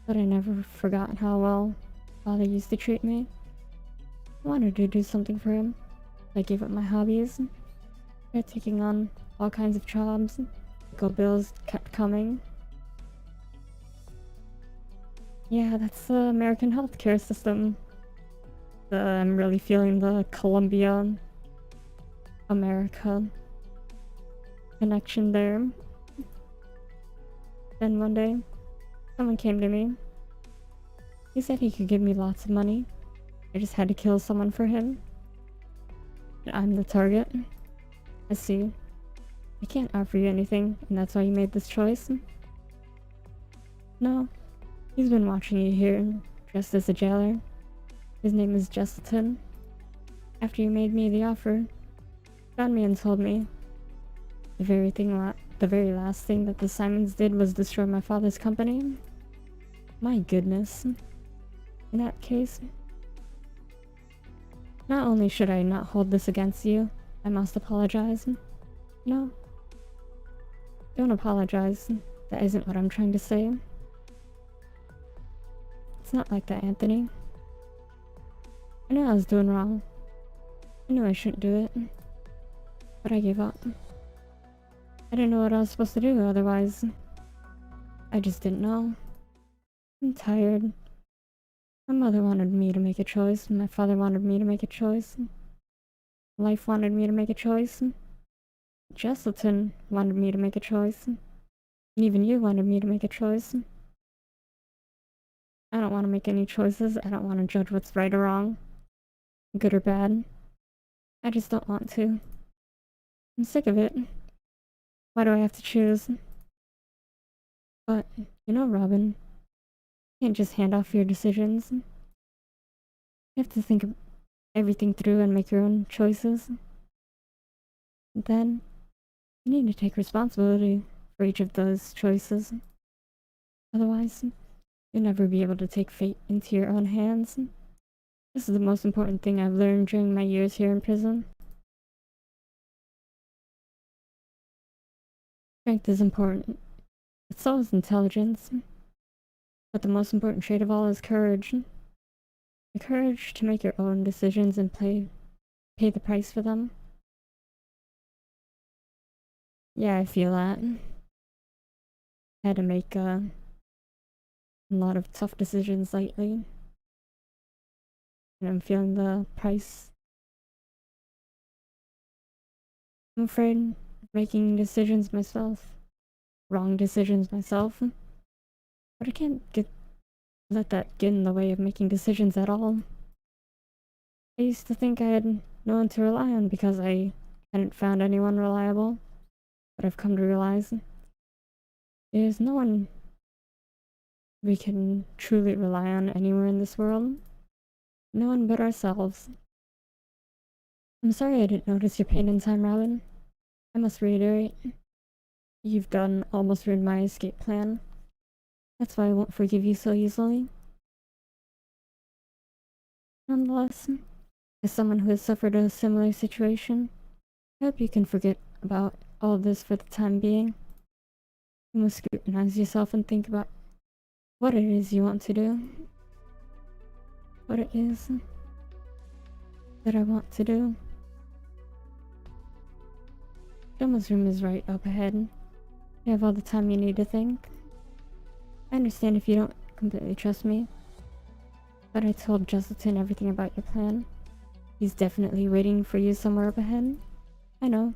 but I never forgotten how well father used to treat me. I wanted to do something for him. I gave up my hobbies, started taking on all kinds of jobs. Medical bills kept coming. Yeah, that's the American healthcare system. I'm really feeling the Colombia, America connection there. Then one day, someone came to me. He said he could give me lots of money. I just had to kill someone for him. I'm the target. I see. I can't offer you anything, and that's why you made this choice? No. He's been watching you here, dressed as a jailer. His name is Justin. After you made me the offer, found me and told me the very last thing that the Simons did was destroy my father's company. My goodness. In that case, not only should I not hold this against you, I must apologize. No. Don't apologize. That isn't what I'm trying to say. It's not like that, Anthony. I knew I was doing wrong. I knew I shouldn't do it. But I gave up. I didn't know what I was supposed to do otherwise. I just didn't know. I'm tired. My mother wanted me to make a choice. My father wanted me to make a choice. Life wanted me to make a choice. Jesselton wanted me to make a choice. And even you wanted me to make a choice. I don't want to make any choices. I don't want to judge what's right or wrong, good or bad. I just don't want to. I'm sick of it. Why do I have to choose? But, you know, Robin, you can't just hand off your decisions. You have to think of everything through and make your own choices. And then, you need to take responsibility for each of those choices. Otherwise, you'll never be able to take fate into your own hands. This is the most important thing I've learned during my years here in prison. Strength is important, but so is intelligence. But the most important trait of all is courage. The courage to make your own decisions and pay the price for them. Yeah, I feel that. I had to make a lot of tough decisions lately. And I'm feeling the price. I'm afraid of making decisions myself. Wrong decisions myself. But I can't let that get in the way of making decisions at all. I used to think I had no one to rely on because I hadn't found anyone reliable. But I've come to realize there's no one we can truly rely on anywhere in this world. No one but ourselves. I'm sorry I didn't notice your pain in time, Robin. I must reiterate, you've almost ruined my escape plan. That's why I won't forgive you so easily. Nonetheless, as someone who has suffered a similar situation, I hope you can forget about all of this for the time being. You must scrutinize yourself and think about what it is you want to do. What it is that I want to do. Doma's room is right up ahead. You have all the time you need to think. I understand if you don't completely trust me, but I told Justin everything about your plan. He's definitely waiting for you somewhere up ahead. I know.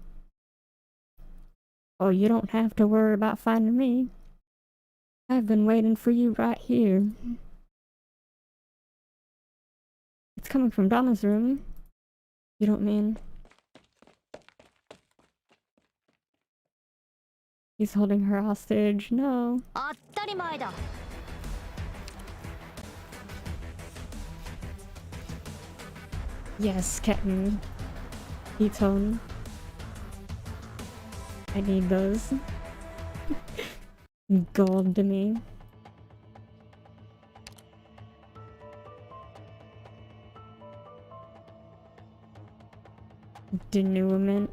Oh, you don't have to worry about finding me. I've been waiting for you right here. It's coming from Dama's room. You don't mean... He's holding her hostage. No. 当たり前だ。 Yes, Captain. Ketone. I need those. Gold to me. Denouement.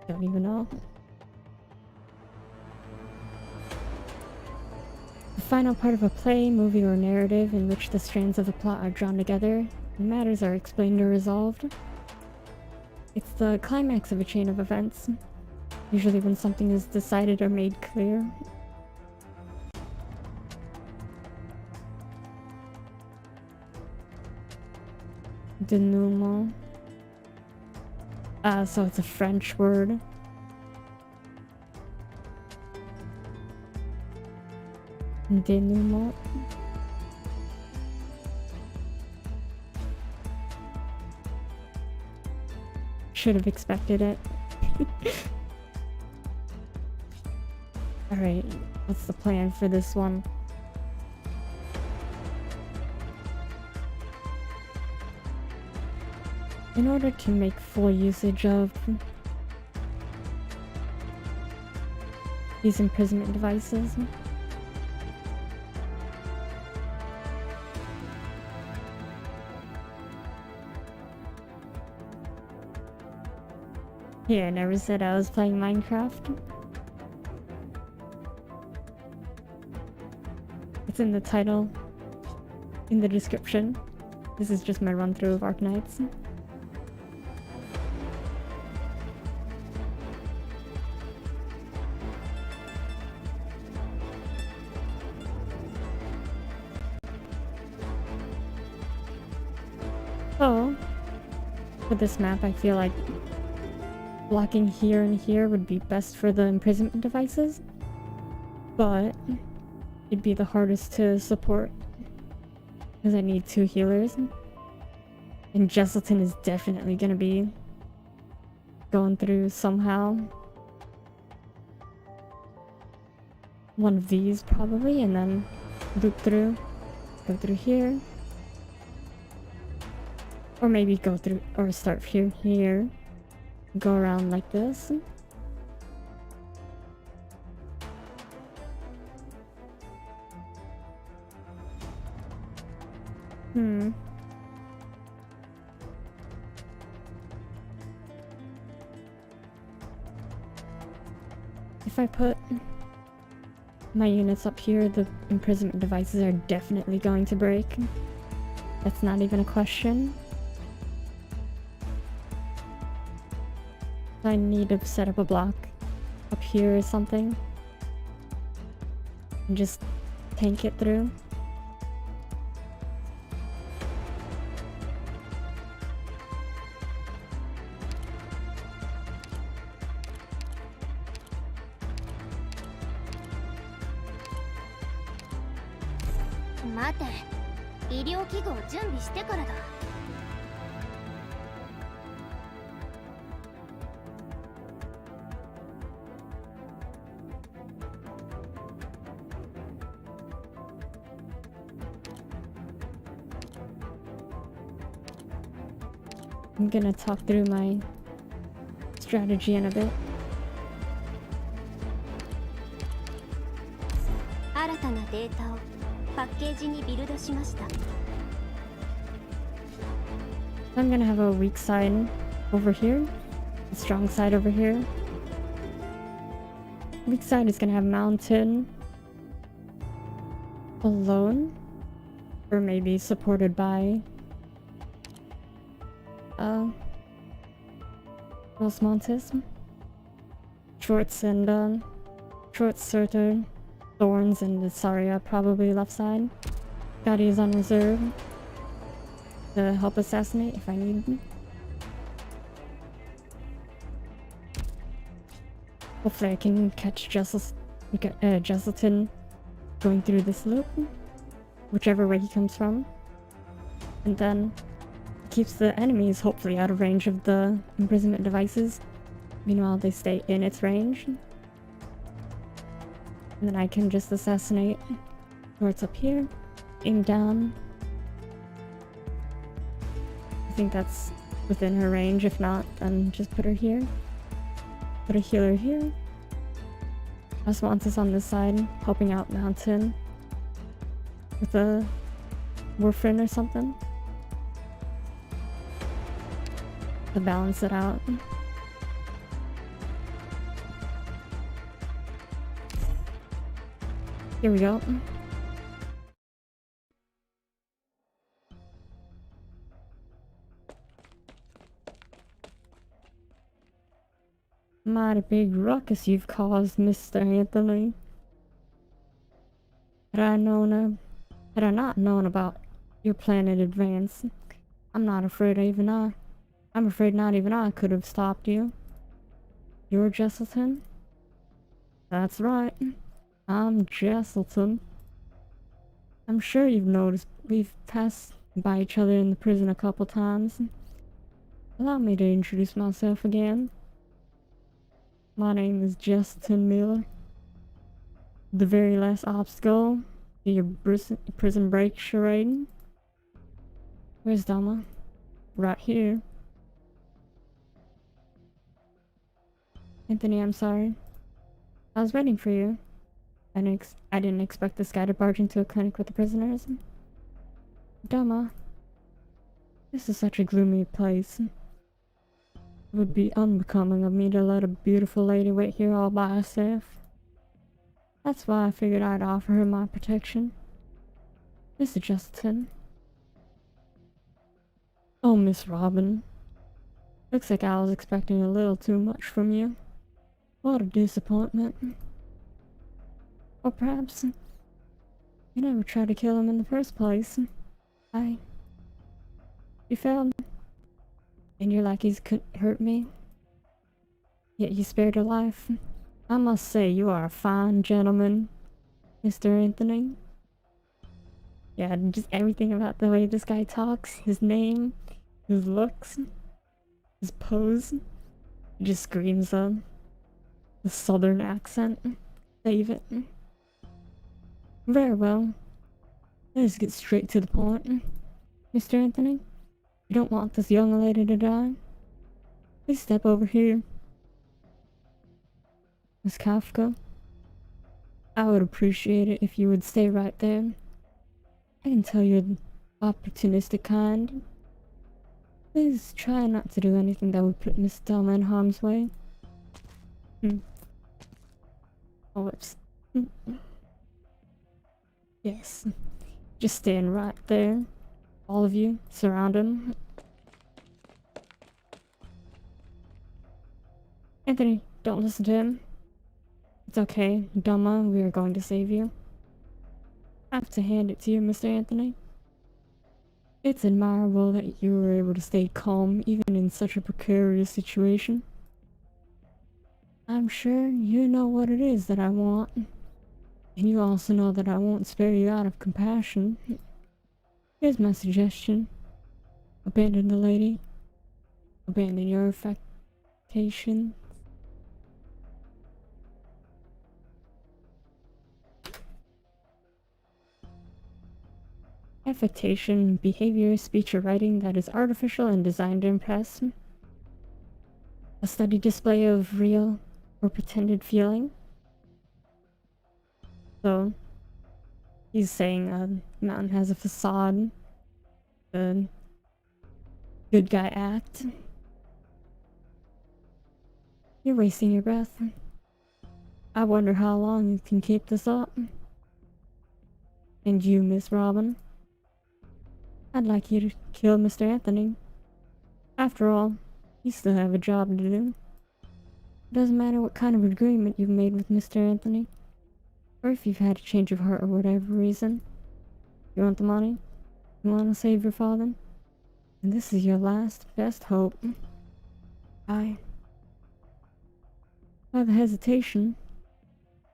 Don't even know. The final part of a play, movie, or narrative in which the strands of the plot are drawn together and matters are explained or resolved. It's the climax of a chain of events, usually when something is decided or made clear. Denouement. So it's a French word. Denouement. Should have expected it. Alright, what's the plan for this one? In order to make full usage of these imprisonment devices, yeah, I never said I was playing Minecraft. It's in the title, in the description. This is just my run through of Arknights. So, for this map, I feel like blocking here and here would be best for the imprisonment devices, but it'd be the hardest to support because I need 2 healers, and Jesselton is definitely gonna be going through somehow. One of these probably, and then loop through, go through here. Or maybe go through, or start here, go around like this. If I put my units up here, the imprisonment devices are definitely going to break. That's not even a question. I need to set up a block up here or something and just tank it through. I'm gonna talk through my strategy in a bit. I'm gonna have a weak side over here, a strong side over here. Weak side is gonna have mountain alone, or maybe supported by Los Montes, Shorts and Shorts, Surtur, Thorns, and Saria probably left side. Gotti is on reserve to help assassinate if I need them. Hopefully I can catch Jesselton going through this loop, whichever way he comes from, and then keeps the enemies hopefully out of range of the imprisonment devices. Meanwhile, they stay in its range. And then I can just assassinate. Or it's up here. Aim down. I think that's within her range. If not, then just put her here. Put a healer here. Oswantis on this side, helping out Mountain with a warfarin or something to balance it out. Here we go. Mighty big ruckus you've caused, Mr. Anthony. Had I not known about your plan in advance, I'm not afraid I'm afraid not even I could have stopped you. You're Jesselton? That's right. I'm Jesselton. I'm sure you've noticed we've passed by each other in the prison a couple times. Allow me to introduce myself again. My name is Jesselton Miller. The very last obstacle to your prison break charade. Where's Dama? Right here. Anthony, I'm sorry. I was waiting for you. I didn't expect this guy to barge into a clinic with the prisoners. Dama. This is such a gloomy place. It would be unbecoming of me to let a beautiful lady wait here all by herself. That's why I figured I'd offer her my protection. Mr. Justin. Oh, Miss Robin. Looks like I was expecting a little too much from you. What a disappointment. Or perhaps you never tried to kill him in the first place. You failed. And your lackeys couldn't hurt me. Yet you spared her life. I must say you are a fine gentleman, Mr. Anthony. Yeah, just everything about the way this guy talks, his name, his looks, his pose, it just screams the southern accent. Save it. Very well. Let's get straight to the point. Mr. Anthony, you don't want this young lady to die? Please step over here. Miss Kafka, I would appreciate it if you would stay right there. I can tell you're the opportunistic kind. Please try not to do anything that would put Miss Delma in harm's way. Oh, it's... Yes. Just stand right there. All of you, surround him. Anthony, don't listen to him. It's okay, Dama, we are going to save you. I have to hand it to you, Mr. Anthony. It's admirable that you were able to stay calm even in such a precarious situation. I'm sure you know what it is that I want. And you also know that I won't spare you out of compassion. Here's my suggestion. Abandon the lady. Abandon your affectation. Affectation, behavior, speech or writing that is artificial and designed to impress. A studied display of real or pretended feeling. So, he's saying Mountain has a facade. The good guy act. You're wasting your breath. I wonder how long you can keep this up. And you, Miss Robin. I'd like you to kill Mr. Anthony. After all, you still have a job to do. It doesn't matter what kind of agreement you've made with Mr. Anthony. Or if you've had a change of heart or whatever reason. You want the money? You want to save your father? And this is your last, best hope. By the hesitation,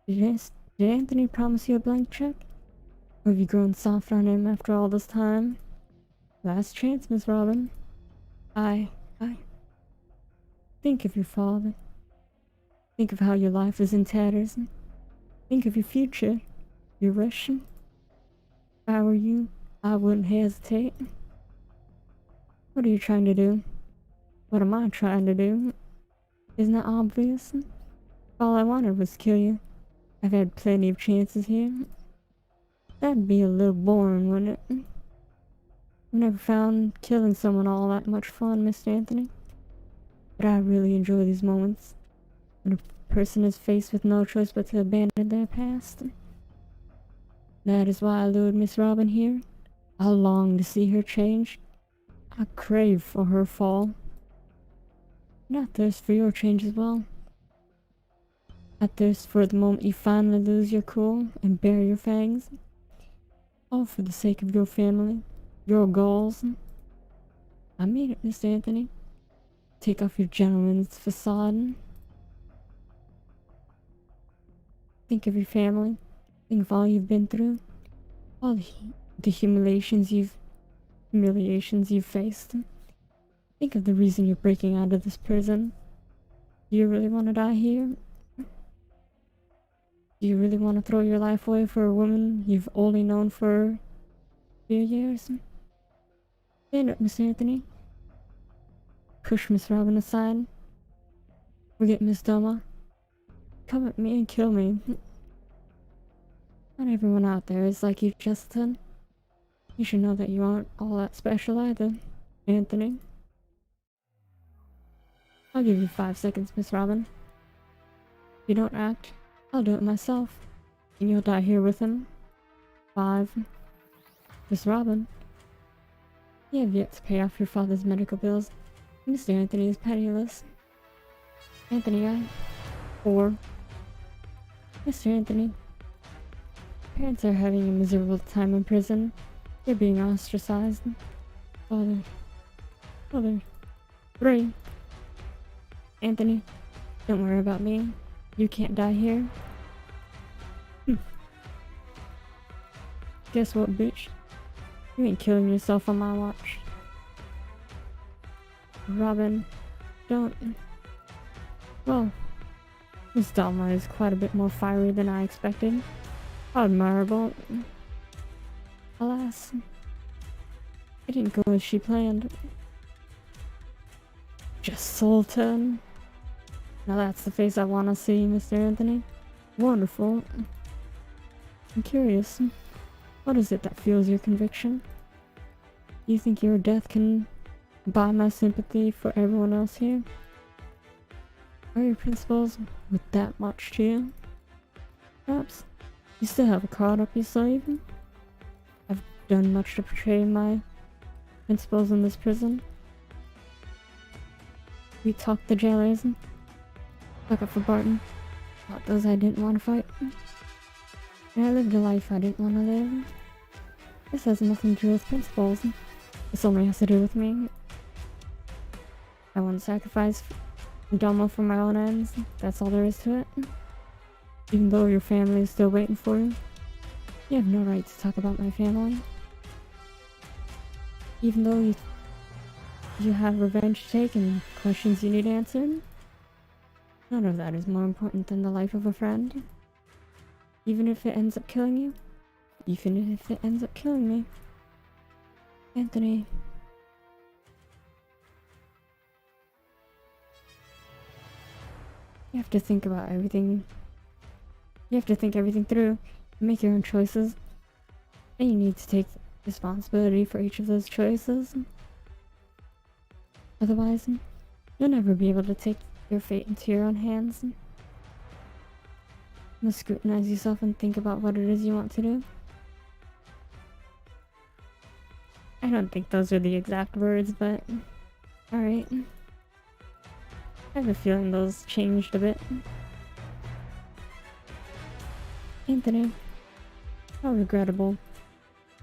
did Anthony promise you a blank check? Or have you grown soft on him after all this time? Last chance, Miss Robin. Think of your father. Think of how your life is in tatters. Think of your future. Your wish. If I were you, I wouldn't hesitate. What are you trying to do? What am I trying to do? Isn't that obvious? All I wanted was to kill you. I've had plenty of chances here. That'd be a little boring, wouldn't it? I've never found killing someone all that much fun, Mr. Anthony. But I really enjoy these moments when a person is faced with no choice but to abandon their past. That is why I lured Miss Robin here. I long to see her change. I crave for her fall. And I thirst for your change as well. I thirst for the moment you finally lose your cool and bare your fangs. All for the sake of your family, your goals. I mean it, Mr. Anthony. Take off your gentleman's facade. Think of your family. Think of all you've been through. All the humiliations you've faced. Think of the reason you're breaking out of this prison. Do you really want to die here? Do you really want to throw your life away for a woman you've only known for a few years? Stand up, Miss Anthony. Push Miss Robin aside. Forget Miss Doma. Come at me and kill me. Not everyone out there is like you, Justin. You should know that you aren't all that special either, Anthony. I'll give you 5 seconds, Miss Robin. If you don't act, I'll do it myself, and you'll die here with him. 5. Miss Robin. You have yet to pay off your father's medical bills. Mr. Anthony is penniless. Anthony, 4. Mr. Anthony. Parents are having a miserable time in prison. They're being ostracized. Father. 3. Anthony, don't worry about me. You can't die here. Guess what, bitch? You ain't killing yourself on my watch. Robin, don't... Well, Miss Dalma is quite a bit more fiery than I expected. Admirable. Alas, it didn't go as she planned. Just Sultan. Now that's the face I want to see, Mr. Anthony. Wonderful. I'm curious. What is it that fuels your conviction? You think your death can buy my sympathy for everyone else here? Are your principles worth that much to you? Perhaps you still have a card up your sleeve? I've done much to portray my principles in this prison. We talked the jailers. Stuck up for Barton. Fought those I didn't want to fight. And I lived a life I didn't want to live. This has nothing to do with principles. This only has to do with me. I won't sacrifice Dama for my own ends. That's all there is to it. Even though your family is still waiting for you. You have no right to talk about my family. Even though you have revenge to take and questions you need answered. None of that is more important than the life of a friend. Even if it ends up killing you. Even if it ends up killing me. Anthony. You have to think about everything. You have to think everything through. Make your own choices. And you need to take responsibility for each of those choices. Otherwise, you'll never be able to take your fate into your own hands. You must scrutinize yourself and think about what it is you want to do. I don't think those are the exact words, but alright. I have a feeling those changed a bit. Anthony. How regrettable.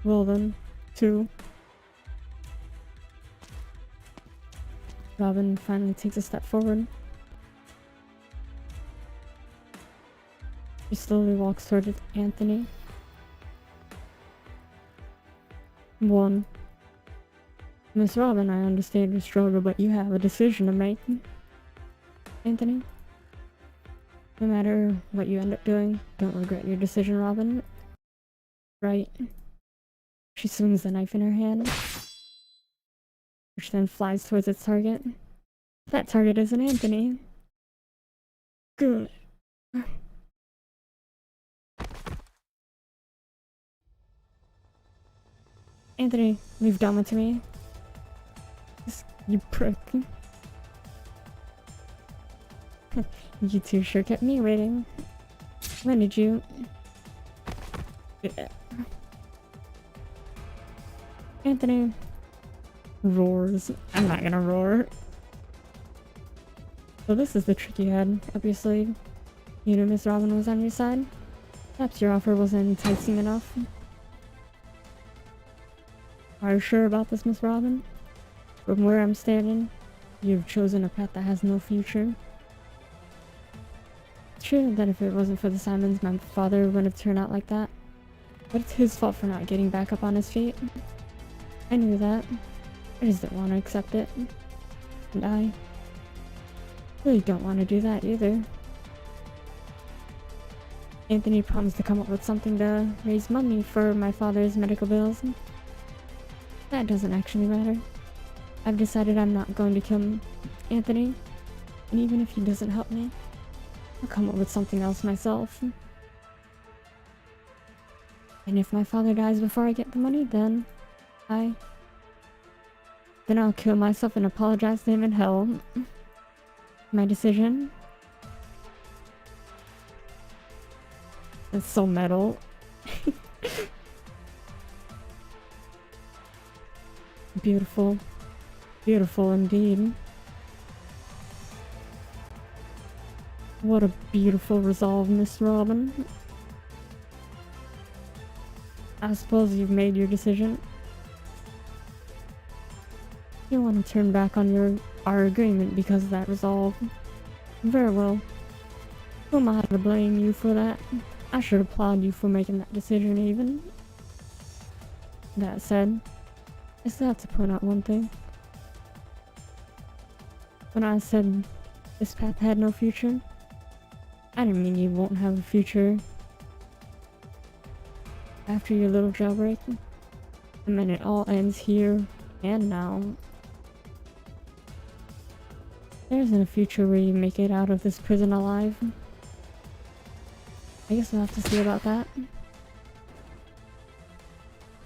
Well then, 2. Robin finally takes a step forward. She slowly walks toward Anthony. 1. Miss Robin, I understand your struggle, but you have a decision to make. Anthony? No matter what you end up doing, don't regret your decision, Robin. Right? She swings the knife in her hand, which then flies towards its target. That target is an Anthony. Good. Anthony, leave Dama to me. You prick. You two sure kept me waiting. When did you? Yeah. Anthony roars. I'm not gonna roar. So this is the trick you had up your sleeve. You knew Miss Robin was on your side. Perhaps your offer wasn't enticing enough. Are you sure about this, Miss Robin? From where I'm standing, you've chosen a path that has no future. It's true that if it wasn't for the Simons, my father wouldn't have turned out like that. But it's his fault for not getting back up on his feet. I knew that. I just didn't want to accept it. And I really don't want to do that either. Anthony promised to come up with something to raise money for my father's medical bills. That doesn't actually matter. I've decided I'm not going to kill Anthony, and even if he doesn't help me, I'll come up with something else myself. And if my father dies before I get the money, then I'll kill myself and apologize to him in hell. My decision. It's so metal. Beautiful. Beautiful indeed. What a beautiful resolve, Miss Robin. I suppose you've made your decision. You don't want to turn back on our agreement because of that resolve. Very well. Who am I to blame you for that? I should applaud you for making that decision even. That said, I still have to point out one thing. When I said this path had no future, I didn't mean you won't have a future after your little jailbreak. I meant it all ends here and now. There isn't a future where you make it out of this prison alive. I guess we'll have to see about that.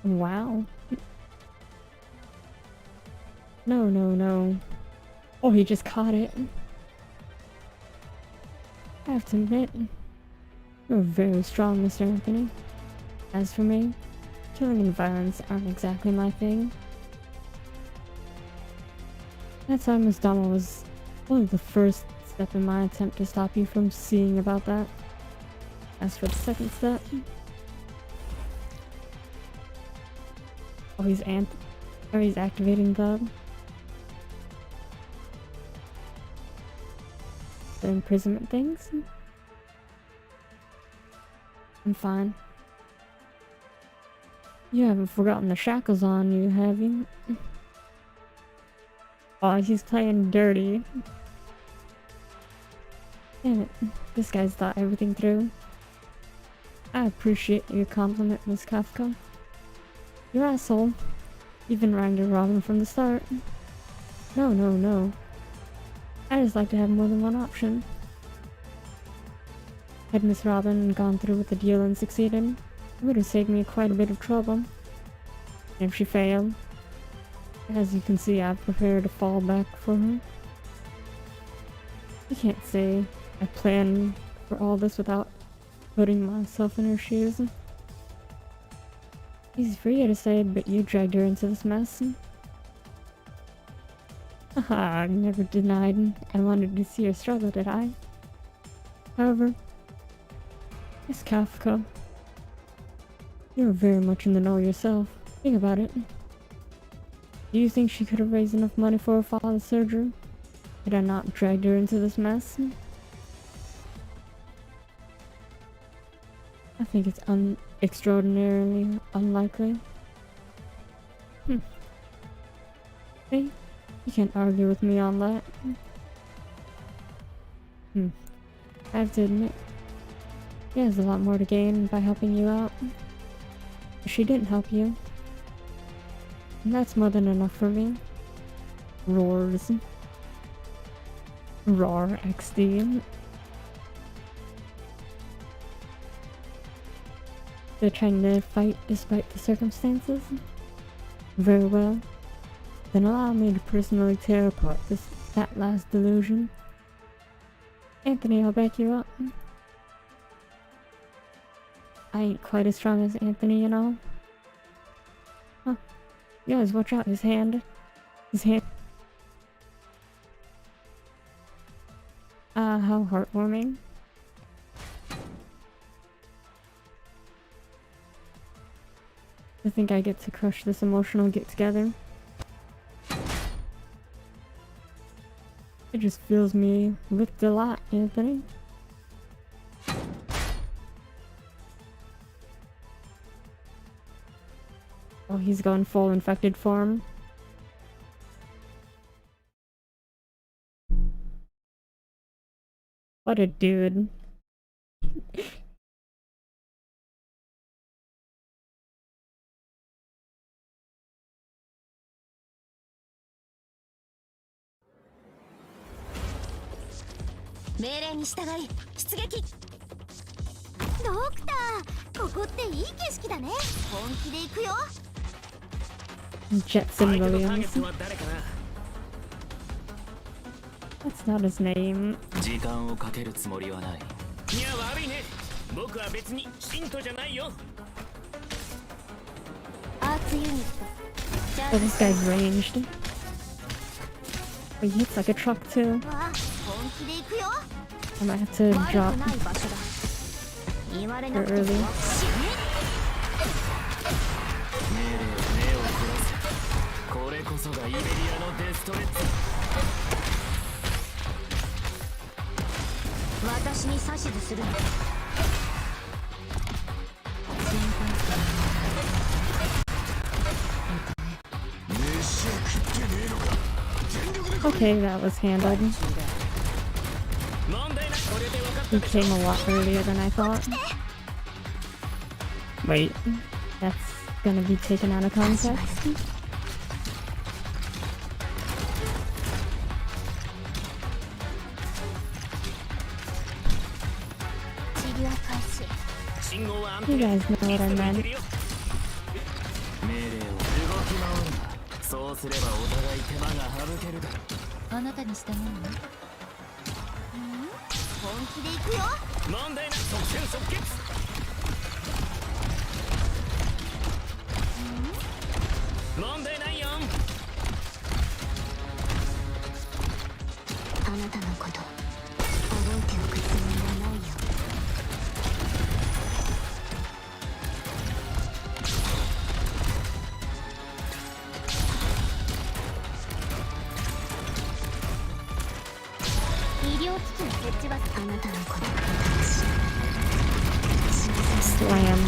Wow. No, no, no. Oh, he just caught it. I have to admit, you're very strong, Mr. Anthony. As for me, killing and violence aren't exactly my thing. That time Miss Dama was only the first step in my attempt to stop you from seeing about that. As for the second step... Oh, he's activating the imprisonment things? I'm fine. You haven't forgotten the shackles on you, have you? Oh, he's playing dirty. Damn it, this guy's thought everything through. I appreciate your compliment, Miss Kafka. Your asshole. Even rhymed with Robin from the start. No, no, no. I just like to have more than one option. Had Miss Robin gone through with the deal and succeeded, it would have saved me quite a bit of trouble. And if she failed, as you can see, I've prepared a fallback for her. You can't say I planned for all this without putting myself in her shoes. Easy for you to say, but you dragged her into this mess. Haha, I never denied I wanted to see her struggle, did I? However, Miss Kafka, you're very much in the know yourself. Think about it. Do you think she could have raised enough money for her father's surgery? Had I not dragged her into this mess? I think it's extraordinarily unlikely. Hey, you can't argue with me on that. I have to admit, she has a lot more to gain by helping you out. She didn't help you. And that's more than enough for me. Roars. Roar XD. They're trying to fight despite the circumstances? Very well. Then allow me to personally tear apart that last delusion. Anthony, I'll back you up. I ain't quite as strong as Anthony, you know? Huh. You guys, watch out, his hand. How heartwarming. I think I get to crush this emotional get-together. It just fills me with delight, Anthony. Oh, he's going full infected form. What a dude. Jetson Williams. That's not his name. Oh, this guy's ranged. But he hits like a truck too. I might have to drop her early. Okay, that was handled. He came a lot earlier than I thought. Wait, that's gonna be taken out of context. You guys know what I meant. Slam.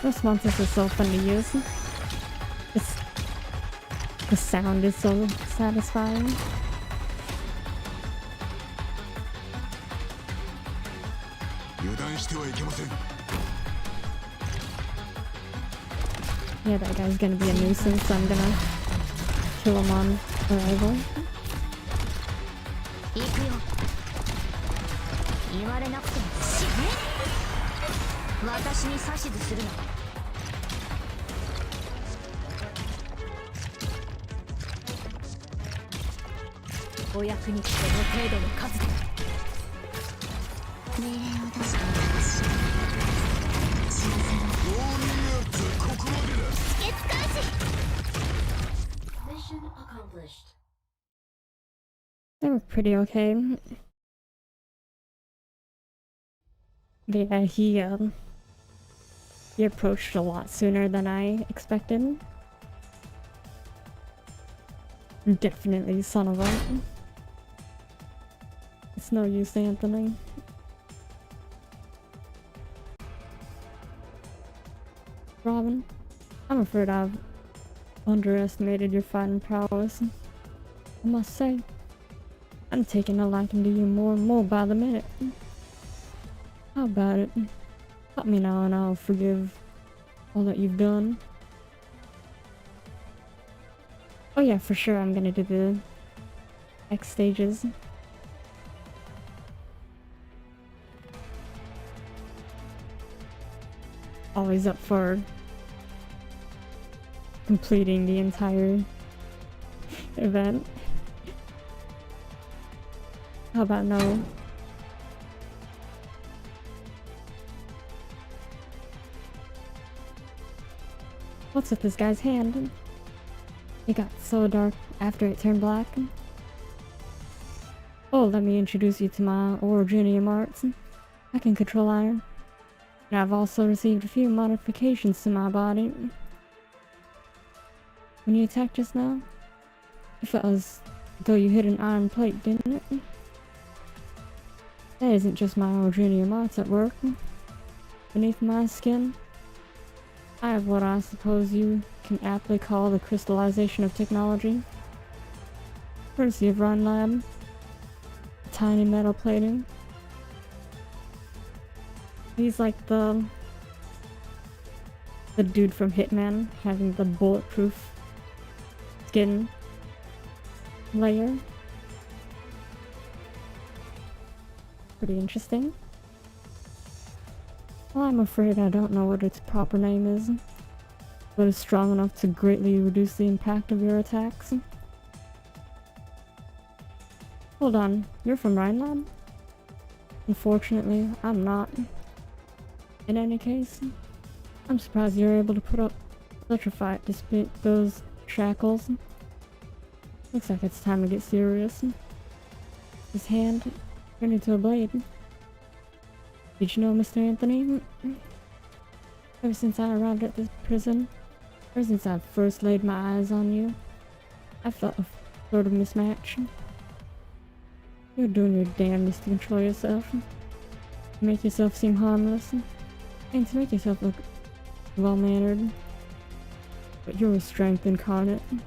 This monster is so fun to use. The sound is so satisfying. Yeah, that guy's gonna be a nuisance, so I'm gonna kill him on arrival. They were pretty okay. But yeah, he approached a lot sooner than I expected. Definitely son of a... It's no use, Anthony. Robin. I'm afraid I've underestimated your fighting prowess. I must say, I'm taking a liking to you more and more by the minute. How about it? Help me now and I'll forgive all that you've done. Oh yeah, for sure I'm gonna do the X stages. Always up for completing the entire event. How about no? What's with this guy's hand? It got so dark after it turned black. Oh, let me introduce you to my originium arts. I can control iron. And I've also received a few modifications to my body. When you attacked just now, it felt as though you hit an iron plate, didn't it? That isn't just my originium arts at work. Beneath my skin, I have what I suppose you can aptly call the crystallization of technology. Courtesy of Run Lab. Tiny metal plating. He's like the dude from Hitman, having the bulletproof skin layer. Pretty interesting. Well, I'm afraid I don't know what its proper name is, but it's strong enough to greatly reduce the impact of your attacks. Hold on, you're from Rhineland? Unfortunately, I'm not. In any case, I'm surprised you're able to put up such a fight despite those shackles. Looks like it's time to get serious. His hand turned into a blade. Did you know, Mr. Anthony? Ever since I arrived at this prison, ever since I first laid my eyes on you, I felt a sort of mismatch. You're doing your damnedest to control yourself, to make yourself seem harmless, and to make yourself look well-mannered. But you're a strength incarnate. From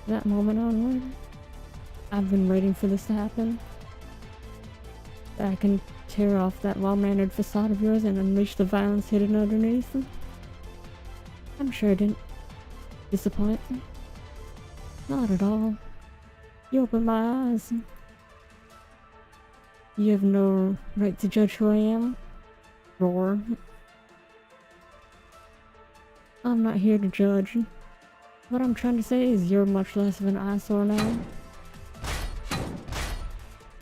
that moment onward, I've been waiting for this to happen. That I can tear off that well-mannered facade of yours and unleash the violence hidden underneath. I'm sure I didn't disappoint. Not at all. You opened my eyes. You have no right to judge who I am. Roar. I'm not here to judge. What I'm trying to say is you're much less of an eyesore now.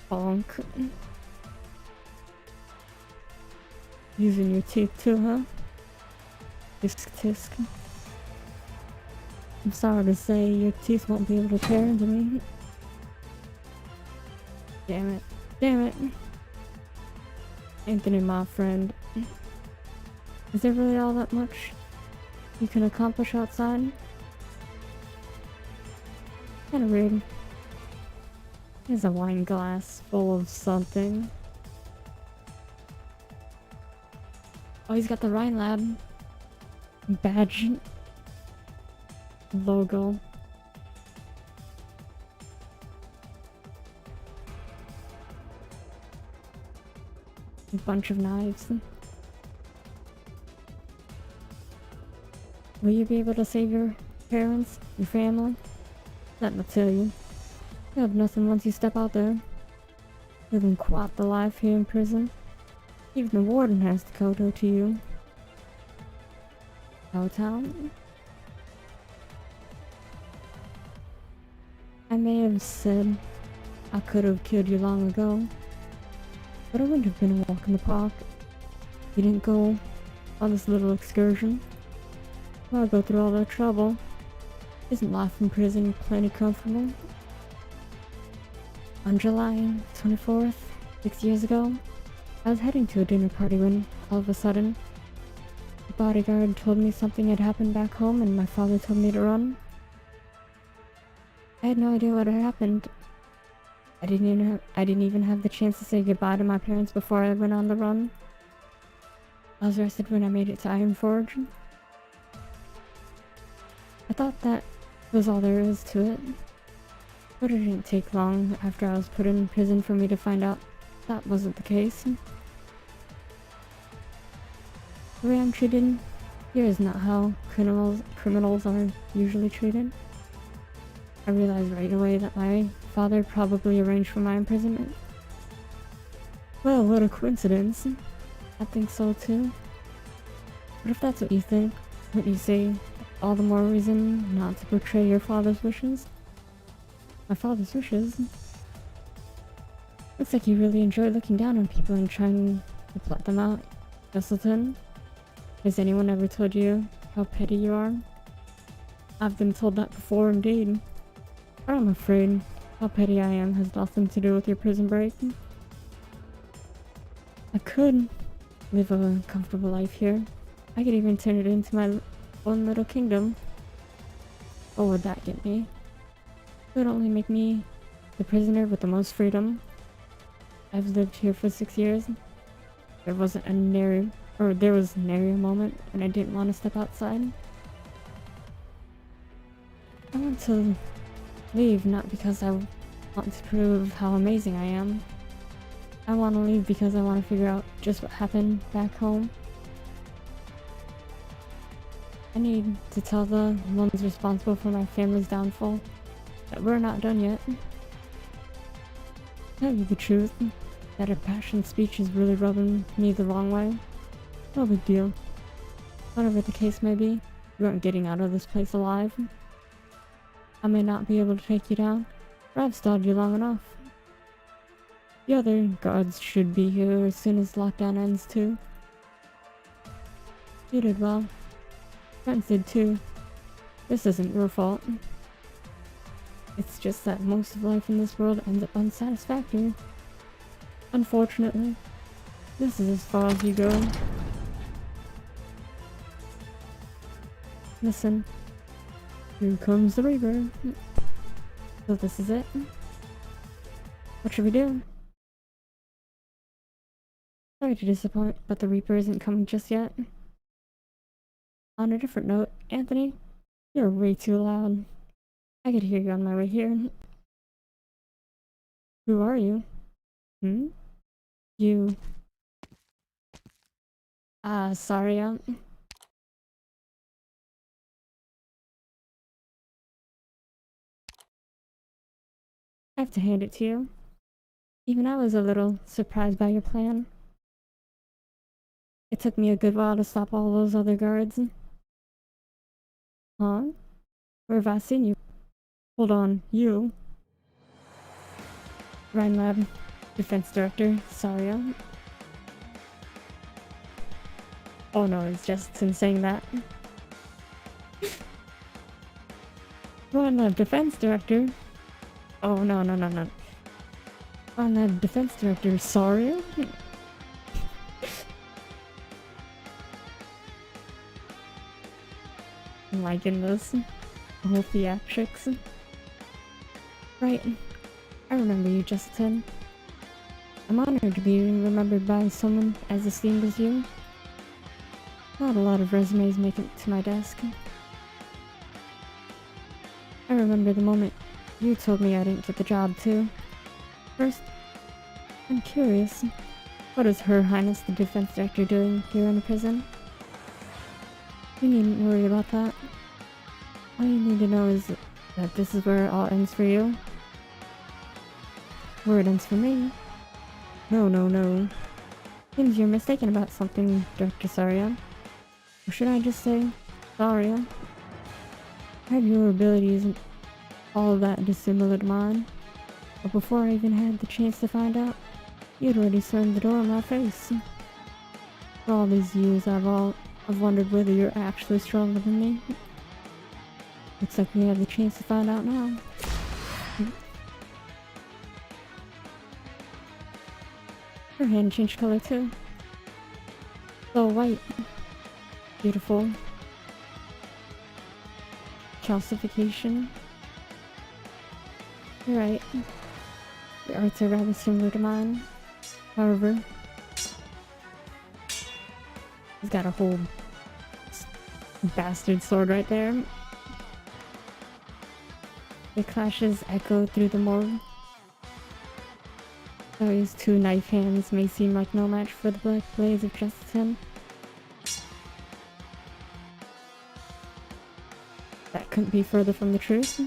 Bonk. Using your teeth too, huh? Tisk tisk. I'm sorry to say your teeth won't be able to tear into me. Damn it. Damn it. Anthony, my friend. Is there really all that much you can accomplish outside? Kinda weird. There's a wine glass full of something. Oh, he's got the Rhine Lab badge logo. A bunch of knives. Will you be able to save your parents, your family? Let me tell you, you have nothing once you step out there. Living quite the life here in prison. Even the warden has to kowtow to you. Kowtow? I may have said I could have killed you long ago, but it wouldn't have been a walk in the park. You didn't go on this little excursion. Why go through all that trouble? Isn't life in prison plenty comfortable? On July 24th, 6 years ago, I was heading to a dinner party when, all of a sudden, the bodyguard told me something had happened back home and my father told me to run. I had no idea what had happened. I didn't even have the chance to say goodbye to my parents before I went on the run. I was arrested when I made it to Ironforge. I thought that was all there is to it. But it didn't take long after I was put in prison for me to find out that wasn't the case. The way I'm treated here is not how criminals are usually treated. I realized right away that my father probably arranged for my imprisonment. Well, what a coincidence. I think so too. But if that's what you think, what you say, all the more reason not to betray your father's wishes. My father's wishes? Looks like you really enjoy looking down on people and trying to plot them out. Thistleton? Has anyone ever told you how petty you are? I've been told that before, indeed. But I'm afraid how petty I am has nothing to do with your prison break. I could live a comfortable life here. I could even turn it into my own little kingdom. What would that get me? It would only make me the prisoner with the most freedom. I've lived here for 6 years. There was nary a moment when I didn't want to step outside. I want to leave not because I want to prove how amazing I am. I want to leave because I want to figure out just what happened back home. I need to tell the ones responsible for my family's downfall that we're not done yet. Tell you the truth, that impassioned speech is really rubbing me the wrong way. No big deal. Whatever the case may be, you aren't getting out of this place alive. I may not be able to take you down, but I've stalled you long enough. The other guards should be here as soon as lockdown ends too. You did well. Friends did too. This isn't your fault. It's just that most of life in this world ends up unsatisfactory. Unfortunately, this is as far as you go. Listen, here comes the Reaper. So this is it. What should we do? Sorry to disappoint, but the Reaper isn't coming just yet. On a different note, Anthony, you're way too loud. I could hear you on my way here. Who are you? You. Sorry, I have to hand it to you. Even I was a little surprised by your plan. It took me a good while to stop all those other guards. Huh? Where have I seen you? Hold on, you? Rhine Lab Defense Director, Saria. Oh no, it's Justin saying that. Rhine Lab Defense Director? Oh no. Rhine Lab Defense Director, Saria? I'm liking this. The whole theatrics. Right. I remember you, Justin. I'm honored to be remembered by someone as esteemed as you. Not a lot of resumes make it to my desk. I remember the moment you told me I didn't get the job, too. First, I'm curious. What is Her Highness the Defense Director doing here in the prison? You needn't worry about that. All you need to know is that this is where it all ends for you. Where it ends for me. No. Seems you're mistaken about something, Director Saria. Or should I just say, Saria? I heard your ability isn't all that dissimilar to mine. But before I even had the chance to find out, you'd already slammed the door in my face. For all these years, I've wondered whether you're actually stronger than me. Looks like we have the chance to find out now. Her hand changed color too. So white. Beautiful. Calcification. You're right. Your arts are rather similar to mine. However, he's got a whole bastard sword right there. The clashes echo through the morgue. Those two knife hands may seem like no match for the black blades of Justin. That couldn't be further from the truth.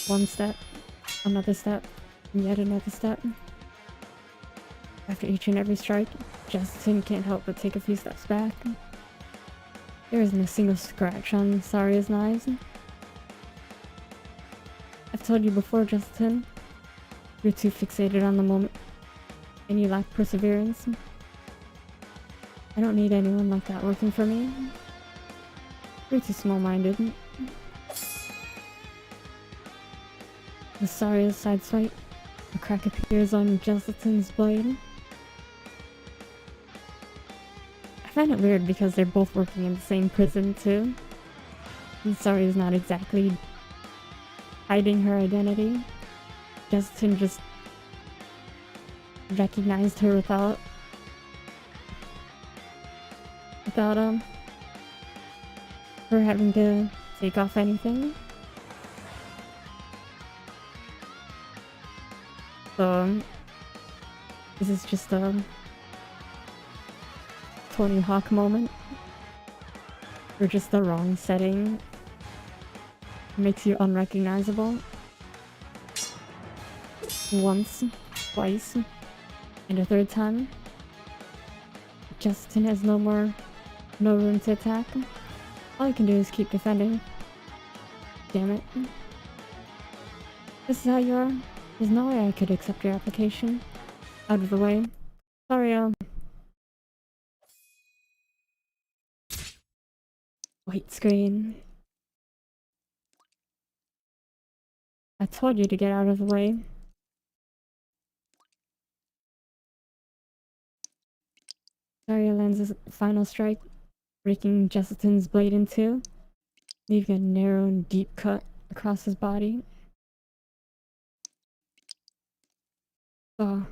One step, another step, and yet another step. After each and every strike, Justin can't help but take a few steps back. There isn't a single scratch on Saria's knives. I've told you before, Justin. You're too fixated on the moment, and you lack perseverance. I don't need anyone like that working for me. You're too small-minded. With Saria's side swipe, a crack appears on Justin's blade. I find it weird because they're both working in the same prison too. And Saria's not exactly hiding her identity. Justin just recognized her without her having to take off anything. So this is just a Tony Hawk moment. Or just the wrong setting makes you unrecognizable. Once, twice, and a third time. Justin has no room to attack. All you can do is keep defending. Damn it. This is how you are? There's no way I could accept your application. Out of the way. Sorry, white screen. I told you to get out of the way. Saria lands his final strike, breaking Justin's blade in two, leaving a narrow and deep cut across his body. So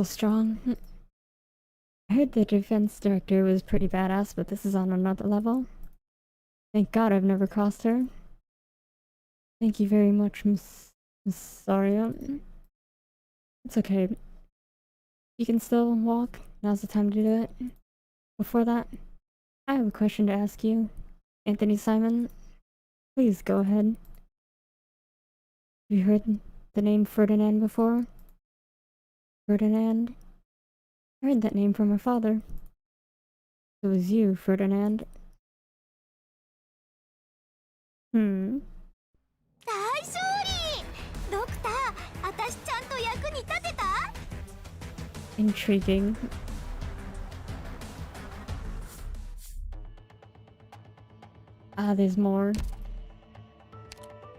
strong. I heard the defense director was pretty badass, but this is on another level. Thank God I've never crossed her. Thank you very much, Miss Saria. It's okay. You can still walk. Now's the time to do it. Before that, I have a question to ask you. Anthony Simon, please go ahead. Have you heard the name Ferdinand before? Ferdinand? I heard that name from my father. It was you, Ferdinand. 大勝利ドクター、私ちゃんと役に立てた Intriguing. Ah, there's more.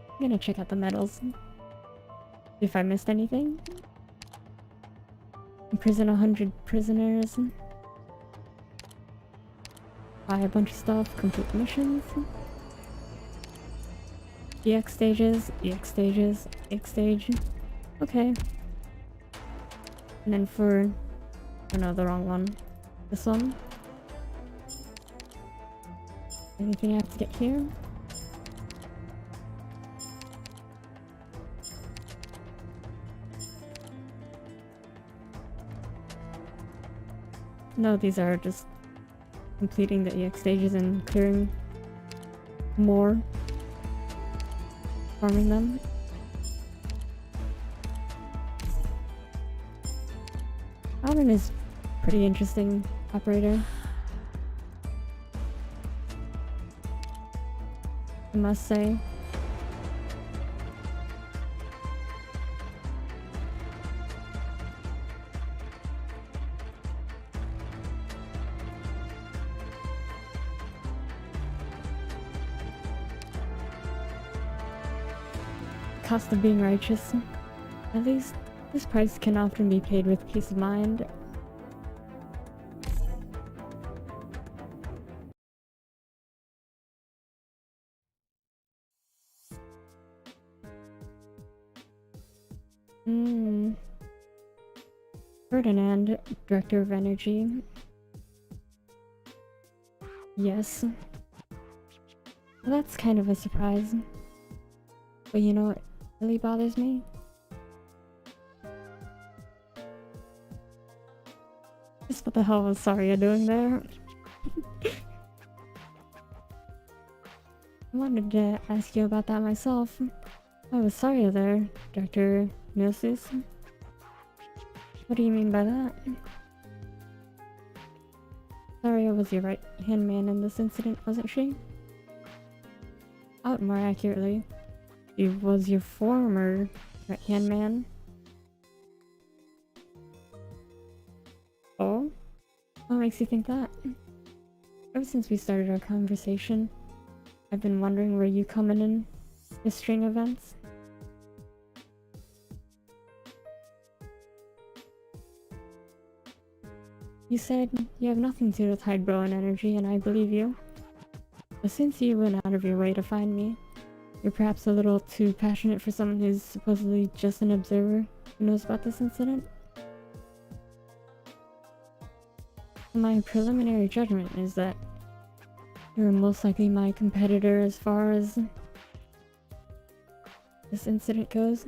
I'm gonna check out the medals. If I missed anything. Imprison 100 prisoners. Buy a bunch of stuff, complete missions. EX stages, EX stages, EX stage. Okay. And then for... oh no, the wrong one. This one. Anything I have to get here? No, these are just completing the EX stages and clearing more. Farming them. Alvin is pretty interesting operator. I must say. Cost of being righteous. At least, this price can often be paid with peace of mind. Ferdinand, Director of Energy. Yes. Well, that's kind of a surprise. But you know what really bothers me? Just what the hell was Saria doing there? I wanted to ask you about that myself. Why was Saria there, Dr. Milsus? What do you mean by that? Saria was your right-hand man in this incident, wasn't she? Oh, more accurately, she was your former right-hand man. Oh? What makes you think that? Ever since we started our conversation, I've been wondering where you come in this string of events. You said you have nothing to do with Hydro and energy, and I believe you. But since you went out of your way to find me, you're perhaps a little too passionate for someone who's supposedly just an observer who knows about this incident. My preliminary judgment is that you're most likely my competitor as far as this incident goes.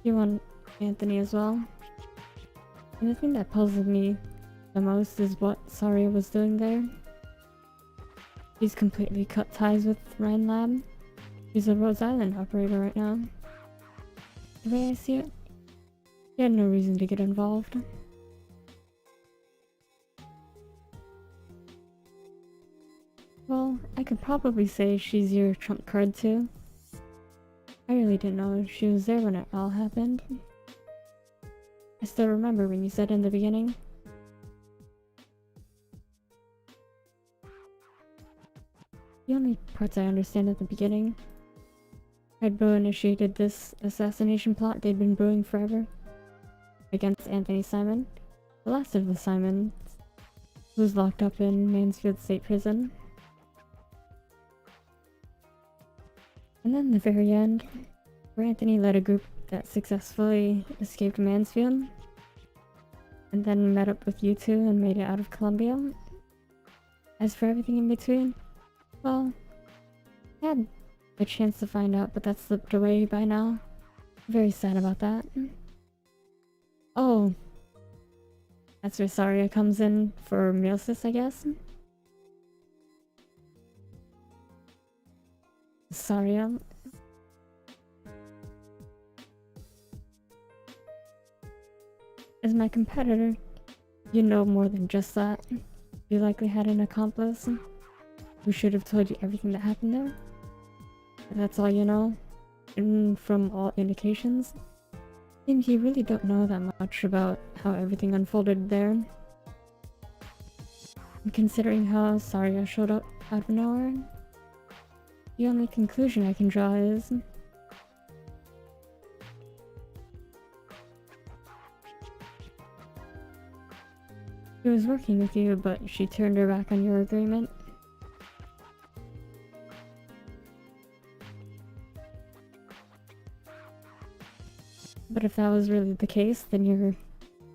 You want Anthony as well. And the thing that puzzled me the most is what Saria was doing there. She's completely cut ties with Rhine Lab. She's a Rhode Island operator right now. The way I see it, she had no reason to get involved. Well, I could probably say she's your trump card too. I really didn't know she was there when it all happened. I still remember when you said in the beginning. The only parts I understand at the beginning. Hydro initiated this assassination plot they'd been brewing forever against Anthony Simon, the last of the Simons, who was locked up in Mansfield State Prison. And then the very end, where Anthony led a group that successfully escaped Mansfield, and then met up with you two and made it out of Columbia. As for everything in between, well, I had a chance to find out, but that slipped away by now. Very sad about that. Oh, that's where Saria comes in for Milsus, I guess? Saria. As my competitor, you know more than just that. You likely had an accomplice who should have told you everything that happened there. If that's all you know, and from all indications, seems you really don't know that much about how everything unfolded there. And considering how Saria showed up out of nowhere, the only conclusion I can draw is she was working with you, but she turned her back on your agreement. But if that was really the case, then your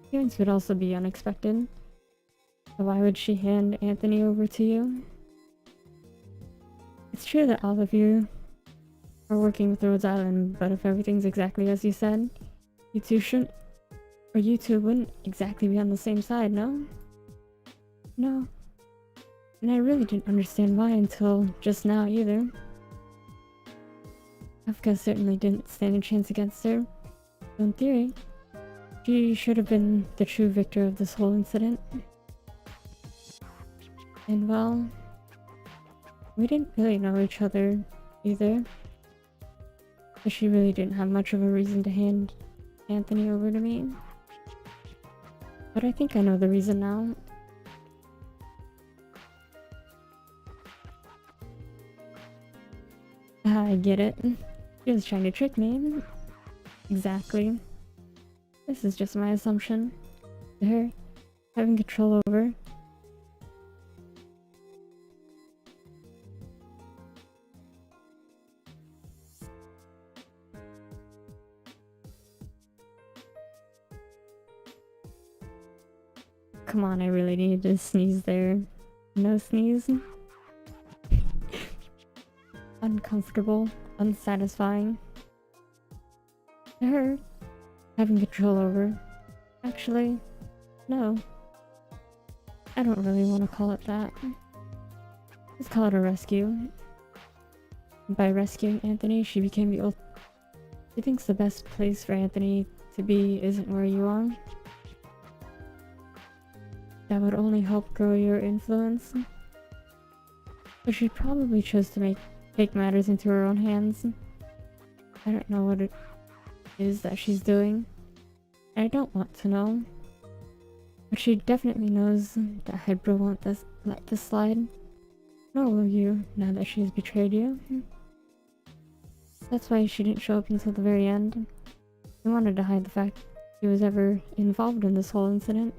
appearance would also be unexpected. So why would she hand Anthony over to you? It's true that all of you are working with Rhode Island, but if everything's exactly as you said, you two shouldn't, or you two wouldn't exactly be on the same side, no? No. And I really didn't understand why until just now either. Kafka certainly didn't stand a chance against her. So in theory, she should have been the true victor of this whole incident. And well, we didn't really know each other either. So she really didn't have much of a reason to hand Anthony over to me. But I think I know the reason now. I get it. She was trying to trick me. Exactly. This is just my assumption. Her having control over. come on, I really need to sneeze there. No sneeze. Uncomfortable, unsatisfying. To her, having control over. Actually, no. I don't really want to call it that. Let's call it a rescue. By rescuing Anthony, she became the ult. She thinks the best place for Anthony to be isn't where you are. That would only help grow your influence. But she probably chose to take matters into her own hands. I don't know what it is that she's doing. I don't want to know. But she definitely knows that Hydra won't let this slide. Nor will you, now that she has betrayed you. That's why she didn't show up until the very end. She wanted to hide the fact she was ever involved in this whole incident.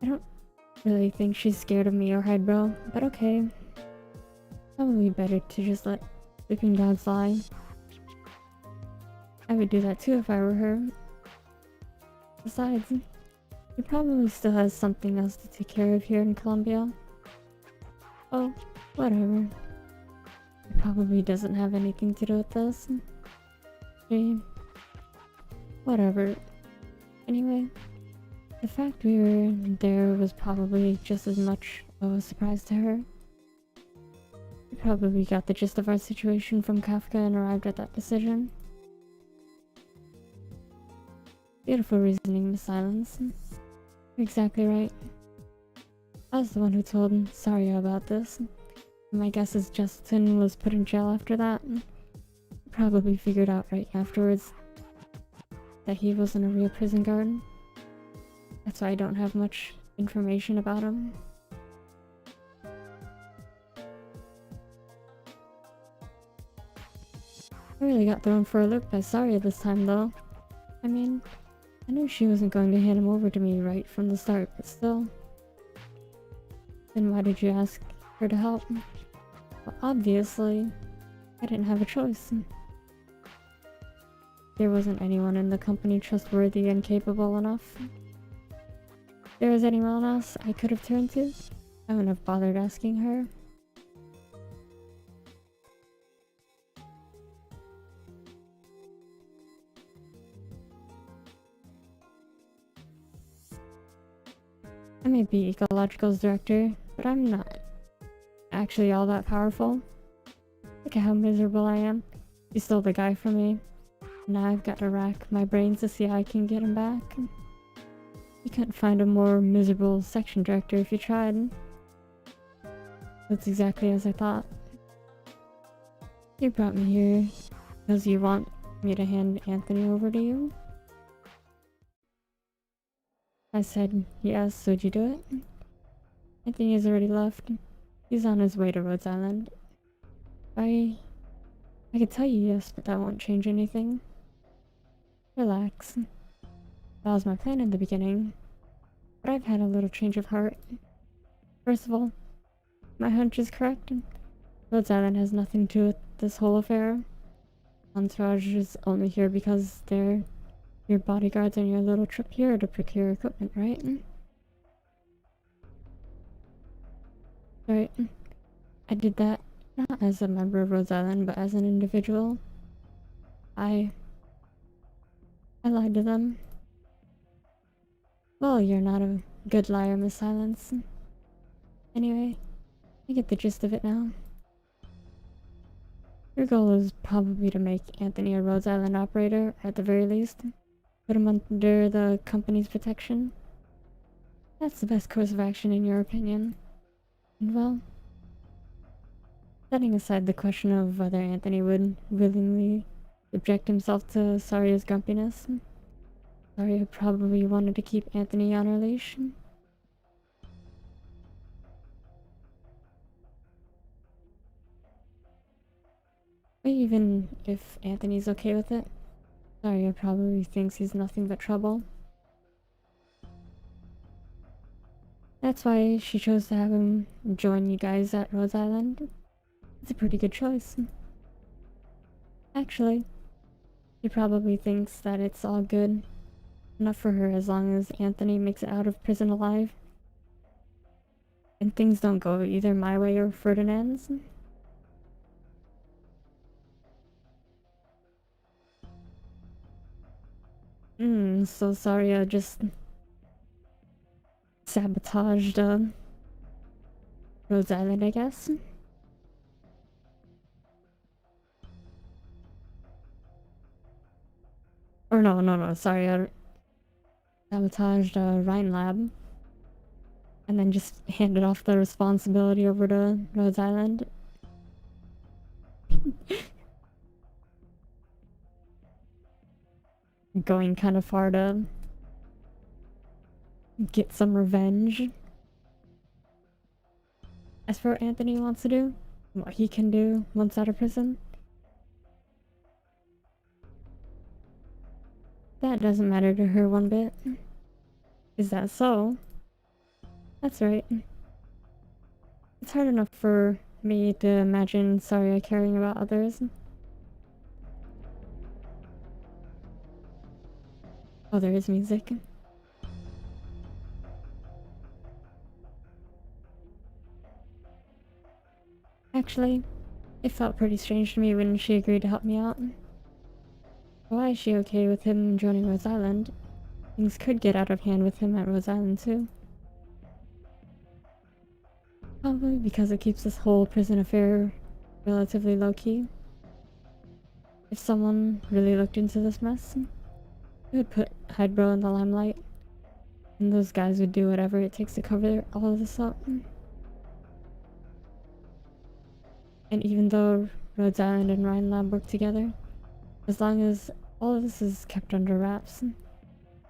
I don't really think she's scared of me or Hydro, but okay. Probably better to just let sleeping dogs lie. I would do that too if I were her. Besides, he probably still has something else to take care of here in Columbia. Oh, whatever. He probably doesn't have anything to do with this. She... whatever. Anyway, the fact we were there was probably just as much of a surprise to her. We probably got the gist of our situation from Kafka and arrived at that decision. Beautiful reasoning, Miss Silence. You're exactly right. I was the one who told Saria about this. My guess is Justin was put in jail after that. He probably figured out right afterwards that he wasn't a real prison guard. That's why I don't have much information about him. I really got thrown for a loop by Saria this time though. I mean, I knew she wasn't going to hand him over to me right from the start, but still. Then why did you ask her to help? Well, obviously, I didn't have a choice. There wasn't anyone in the company trustworthy and capable enough. If there was anyone else I could have turned to, I wouldn't have bothered asking her. I may be Ecological's director, but I'm not actually all that powerful. Look at how miserable I am. You stole the guy from me. Now I've got to rack my brains to see how I can get him back. You couldn't find a more miserable section director if you tried. That's exactly as I thought. You brought me here because you want me to hand Anthony over to you? I said yes, so would you do it? Anthony has already left. He's on his way to Rhodes Island. I could tell you yes, but that won't change anything. Relax. That was my plan in the beginning, but I've had a little change of heart. First of all, my hunch is correct. Rhodes Island has nothing to do with this whole affair. Entourage is only here because they're your bodyguards on your little trip here to procure equipment, right? Right. I did that not as a member of Rhodes Island, but as an individual. I lied to them. Well, you're not a good liar, Miss Silence. Anyway, I get the gist of it now. Your goal is probably to make Anthony a Rhodes Island operator, at the very least. Put him under the company's protection. That's the best course of action in your opinion. And well, setting aside the question of whether Anthony would willingly subject himself to Saria's grumpiness, Saria probably wanted to keep Anthony on her leash. But even if Anthony's okay with it, Saria probably thinks he's nothing but trouble. That's why she chose to have him join you guys at Rhodes Island. It's a pretty good choice. Actually, she probably thinks that it's all good enough for her as long as Anthony makes it out of prison alive. And things don't go either my way or Ferdinand's. So sorry I just sabotaged Rhodes Island, I guess. Or no, sorry, I sabotaged Rhine Lab. And then just handed off the responsibility over to Rhodes Island. Going kind of far to get some revenge. As for what Anthony wants to do, what he can do once out of prison, that doesn't matter to her one bit. Is that so? That's right. It's hard enough for me to imagine Saria caring about others. Oh, there is music. Actually, it felt pretty strange to me when she agreed to help me out. Why is she okay with him joining Rose Island? Things could get out of hand with him at Rose Island too. Probably because it keeps this whole prison affair relatively low-key. If someone really looked into this mess, it would put Hydro in the limelight, and those guys would do whatever it takes to cover all of this up. And even though Rhodes Island and Rhine Lab work together, as long as all of this is kept under wraps,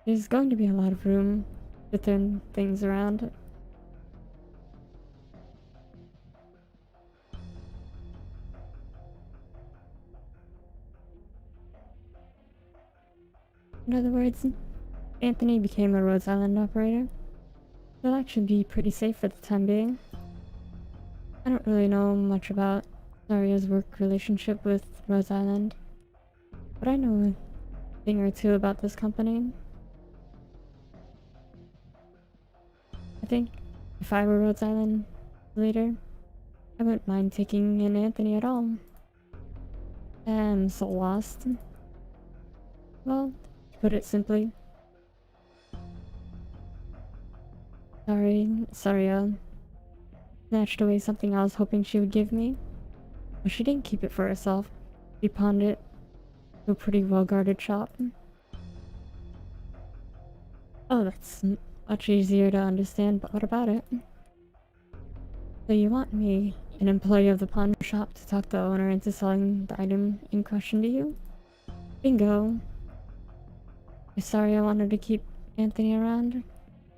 there's going to be a lot of room to turn things around. In other words, Anthony became a Rhodes Island operator. They'll actually be pretty safe for the time being. I don't really know much about Zaria's work relationship with Rhodes Island, but I know a thing or two about this company. I think if I were Rhodes Island leader, I wouldn't mind taking in Anthony at all. I'm so lost. Well, to put it simply, Saria snatched away something I was hoping she would give me. But she didn't keep it for herself. She pawned it to a pretty well-guarded shop. Oh, that's much easier to understand, but what about it? So you want me, an employee of the pawn shop, to talk the owner into selling the item in question to you? Bingo. If Saria wanted to keep Anthony around,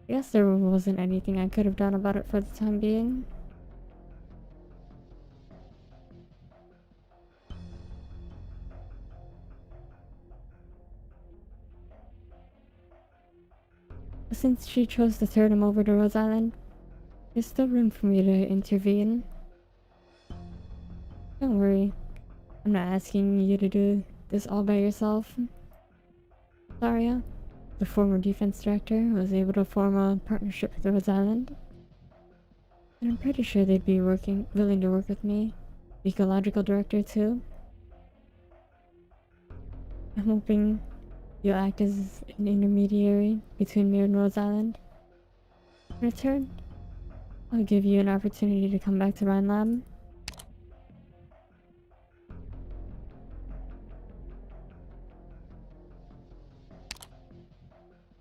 I guess there wasn't anything I could have done about it for the time being. But since she chose to turn him over to Rose Island, there's still room for me to intervene. Don't worry, I'm not asking you to do this all by yourself. Saria, the former defense director, was able to form a partnership with Rose Island. And I'm pretty sure they'd be willing to work with me. The ecological director too. I'm hoping you'll act as an intermediary between me and Rose Island. In return, I'll give you an opportunity to come back to Rhine Lab.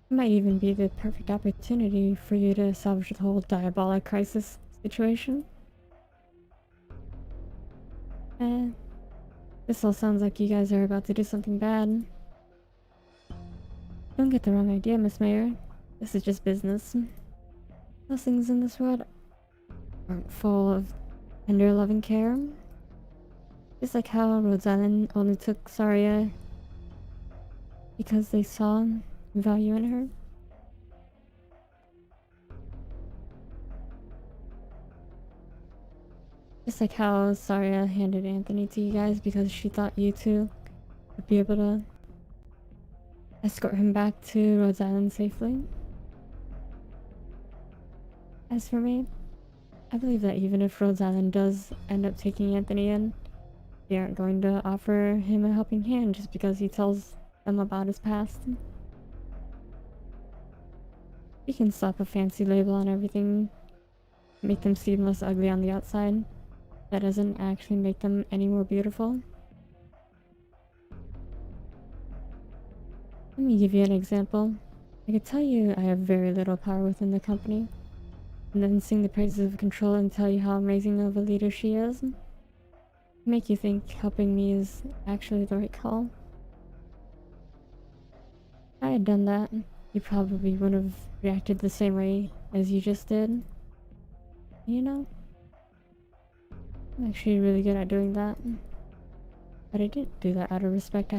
It might even be the perfect opportunity for you to salvage the whole diabolic crisis situation. This all sounds like you guys are about to do something bad. Don't get the wrong idea, Miss Mayor. This is just business. Most things in this world aren't full of tender loving care. Just like how Rhodes Island only took Saria because they saw value in her. Just like how Saria handed Anthony to you guys because she thought you two would be able to escort him back to Rhodes Island safely. As for me, I believe that even if Rhodes Island does end up taking Anthony in, they aren't going to offer him a helping hand just because he tells them about his past. You can slap a fancy label on everything, make them seem less ugly on the outside. That doesn't actually make them any more beautiful. Let me give you an example. I could tell you I have very little power within the company, and then sing the praises of Control and tell you how amazing of a leader she is. Make you think helping me is actually the right call. If I had done that, you probably would have reacted the same way as you just did. You know? I'm actually really good at doing that. But I didn't do that out of the respect I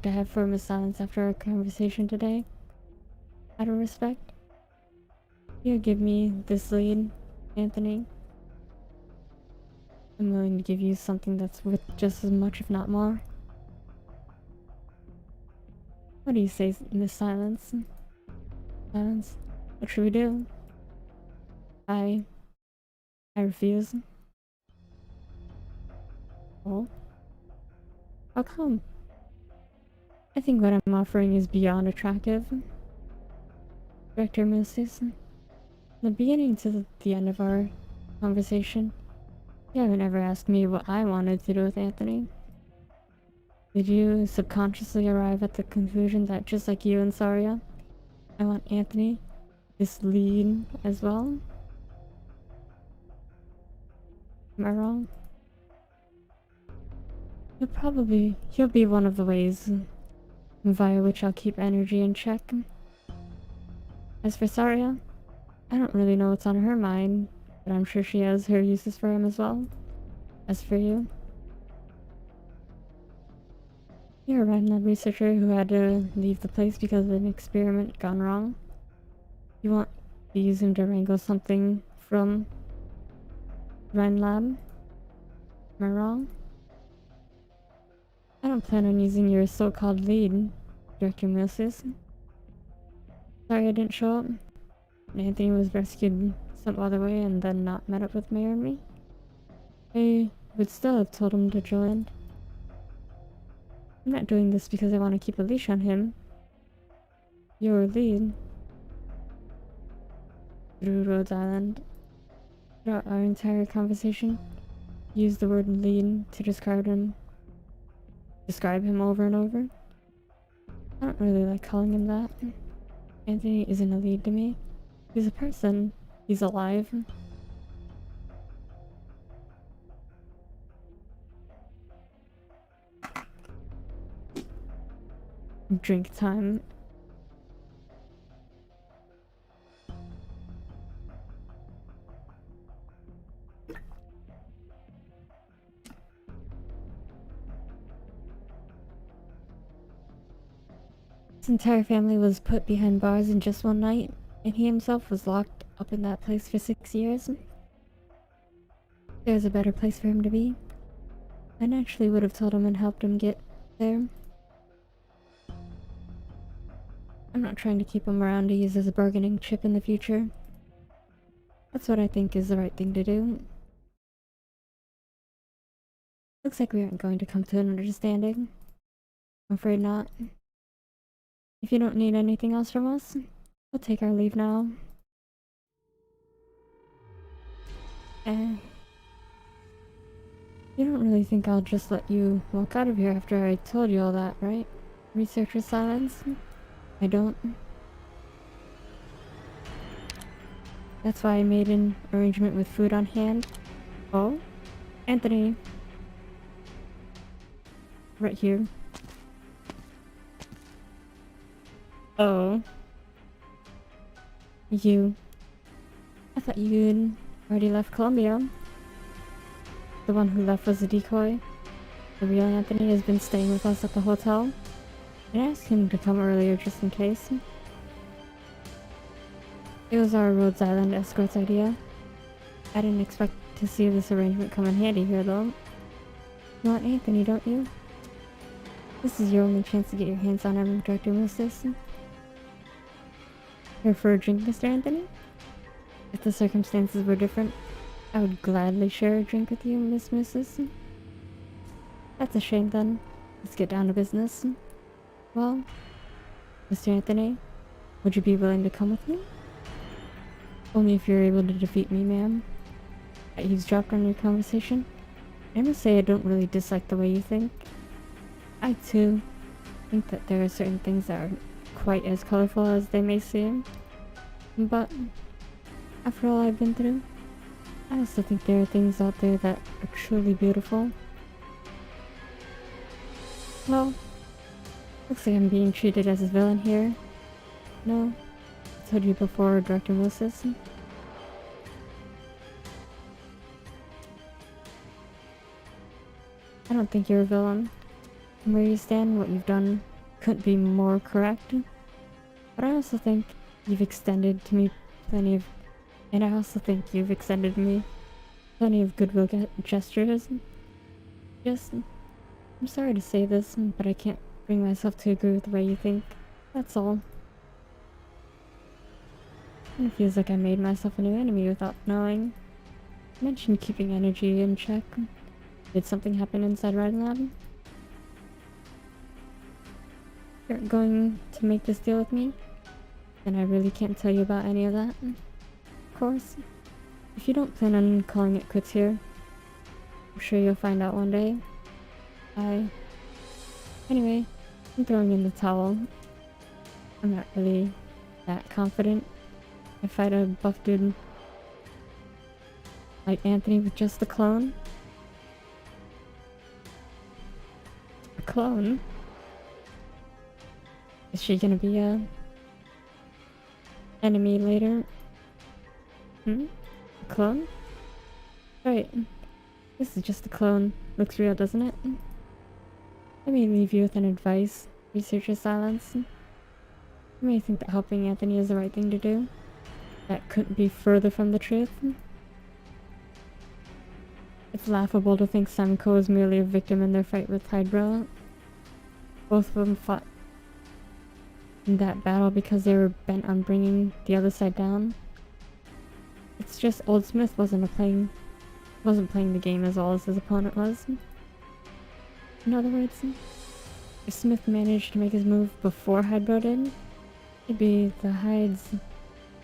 have for Miss Silence after our conversation today. Out of respect. You give me this lead, Anthony. I'm willing to give you something that's worth just as much, if not more. What do you say, Miss Silence? Silence? What should we do? I refuse. Oh? How come? I think what I'm offering is beyond attractive. Director Moses, from the beginning to the end of our conversation, you haven't ever asked me what I wanted to do with Anthony. Did you subconsciously arrive at the conclusion that just like you and Saria, I want Anthony, this lead, as well? Am I wrong? He'll be one of the ways via which I'll keep energy in check. As for Saria, I don't really know what's on her mind, but I'm sure she has her uses for him as well. As for you, you're a Rhine lab researcher who had to leave the place because of an experiment gone wrong. You want to use him to wrangle something from Rhine lab? Am I wrong? I don't plan on using your so-called lead, Director Moses. Sorry I didn't show up. Anthony was rescued some other way and then not met up with Mayor and me. I would still have told him to join. I'm not doing this because I want to keep a leash on him. Your lead through Rhodes Island. Throughout our entire conversation, use the word lead to describe him over and over. I don't really like calling him that. Anthony isn't a lead to me. He's a person. He's alive. Drink time. His entire family was put behind bars in just one night, and he himself was locked up in that place for 6 years. There's a better place for him to be. I naturally would have told him and helped him get there. I'm not trying to keep him around to use as a bargaining chip in the future. That's what I think is the right thing to do. Looks like we aren't going to come to an understanding. I'm afraid not. If you don't need anything else from us, we'll take our leave now. You don't really think I'll just let you walk out of here after I told you all that, right? Researcher Silence? I don't. That's why I made an arrangement with food on hand. Oh? Anthony. Right here. Oh. You. I thought you'd already left Columbia. The one who left was a decoy. The real Anthony has been staying with us at the hotel. I asked him to come earlier just in case. It was our Rhodes Island escort's idea. I didn't expect to see this arrangement come in handy here, though. You want Anthony, don't you? This is your only chance to get your hands on him, Director Moses. Here for a drink, Mr. Anthony? If the circumstances were different, I would gladly share a drink with you, Miss Mrs. That's a shame, then. Let's get down to business. Well, Mr. Anthony, would you be willing to come with me? Only if you're able to defeat me, ma'am. I eavesdropped on your conversation. I must say I don't really dislike the way you think. I, too, think that there are certain things that aren't quite as colorful as they may seem. But, after all I've been through, I also think there are things out there that are truly beautiful. Well, looks like I'm being treated as a villain here. No, I told you before, Director Moses. I don't think you're a villain. From where you stand, what you've done couldn't be more correct. But I also think you've extended to me plenty of... And I also think you've extended me plenty of goodwill gestures. I'm sorry to say this, but I can't bring myself to agree with the way you think. That's all. And it feels like I made myself a new enemy without knowing. You mentioned keeping energy in check. Did something happen inside Riding Lab? You're going to make this deal with me? Then I really can't tell you about any of that. Of course. If you don't plan on calling it quits here, I'm sure you'll find out one day. Anyway, I'm throwing in the towel. I'm not really that confident. I fight a buff dude like Anthony with just a clone. A clone? Is she gonna be a enemy later? A clone? Right. This is just a clone. Looks real, doesn't it? Let me leave you with an advice. Research your silence. You may think that helping Anthony is the right thing to do. That couldn't be further from the truth. It's laughable to think Samko is merely a victim in their fight with Hydra. Both of them fought in that battle because they were bent on bringing the other side down. It's just Old Smith wasn't playing the game as well as his opponent was. In other words, if Smith managed to make his move before Hydra did, it'd be the Hydes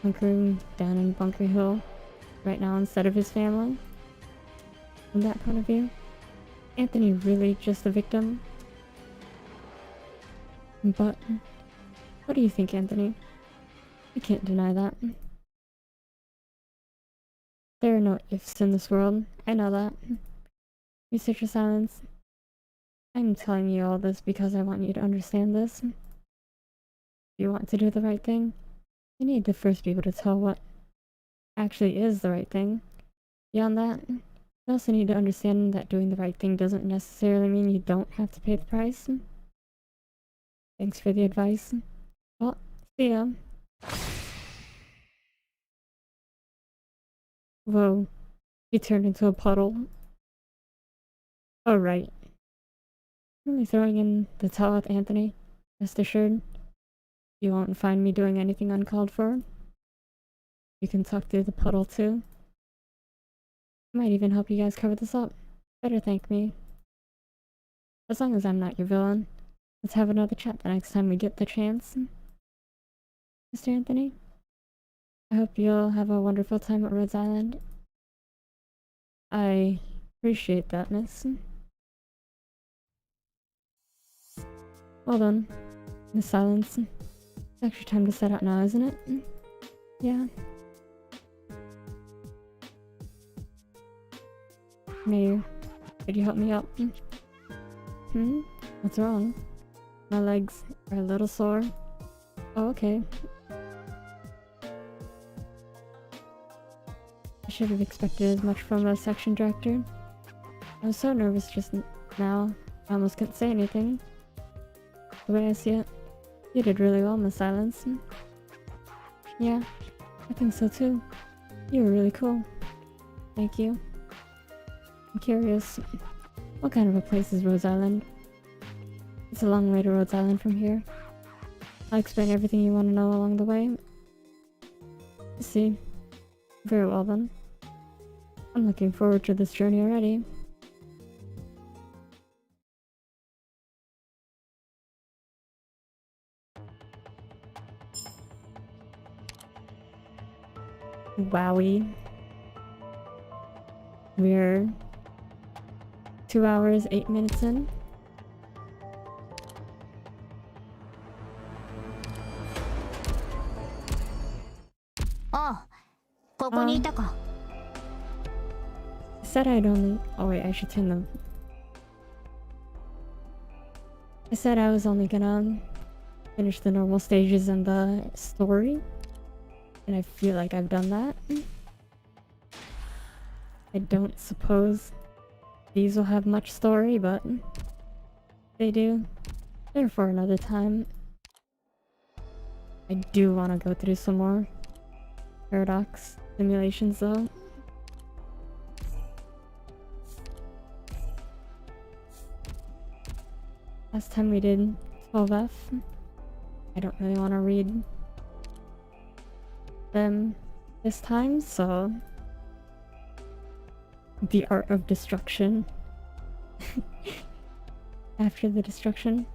hunkering down in Bunker Hill right now instead of his family. From that point of view, Anthony really just a victim. But what do you think, Anthony? I can't deny that. There are no ifs in this world. I know that. Research your silence. I'm telling you all this because I want you to understand this. If you want to do the right thing, you need to first be able to tell what actually is the right thing. Beyond that, you also need to understand that doing the right thing doesn't necessarily mean you don't have to pay the price. Thanks for the advice. Well, see ya. Whoa, he turned into a puddle. Oh, right. I'm only throwing in the towel with Anthony. Rest assured, you won't find me doing anything uncalled for. You can talk through the puddle too. I might even help you guys cover this up. Better thank me. As long as I'm not your villain. Let's have another chat the next time we get the chance. Mr. Anthony? I hope you'll have a wonderful time at Rhodes Island. I appreciate that, miss. Well done. The silence. It's actually time to set out now, isn't it? Yeah. Mayor, could you help me up? What's wrong? My legs are a little sore. Oh, okay. I should have expected as much from a section director. I was so nervous just now, I almost couldn't say anything. The way I see it, you did really well in the silence. Yeah, I think so too. You were really cool. thank you. I'm curious, what kind of a place is Rhodes Island? It's a long way to Rhodes Island from here. I'll explain everything you want to know along the way. I see. Very well then. I'm looking forward to this journey already. Wowie. We're 2 hours, 8 minutes in. Oh, ここにいたか。 I said I'd only... Oh wait, I should turn them... I said I was only gonna finish the normal stages and the story. And I feel like I've done that. I don't suppose these will have much story, but they do. They're for another time. I do want to go through some more paradox simulations though. Last time we did 12F. I don't really want to read them this time, so... The Art of Destruction. After the destruction.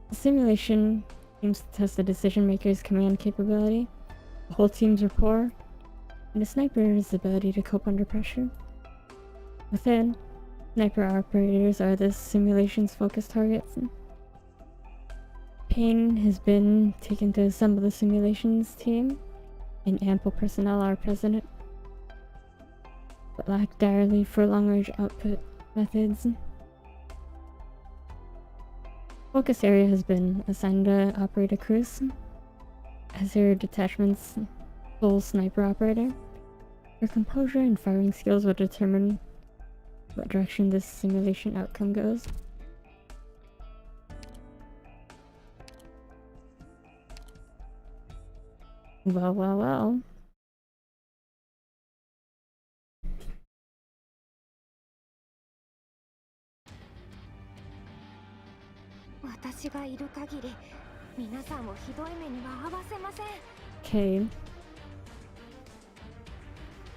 The simulation aims to test the decision maker's command capability, the whole team's rapport, and the sniper's ability to cope under pressure. Within, sniper operators are the simulation's focus targets. Pain has been taken to assemble the simulations team, and ample personnel are present, but lack direly for long-range output methods. Focus area has been assigned to operate a cruise as your detachment's sole sniper operator. Your composure and firing skills will determine what direction this simulation outcome goes. Well, well, well. Okay.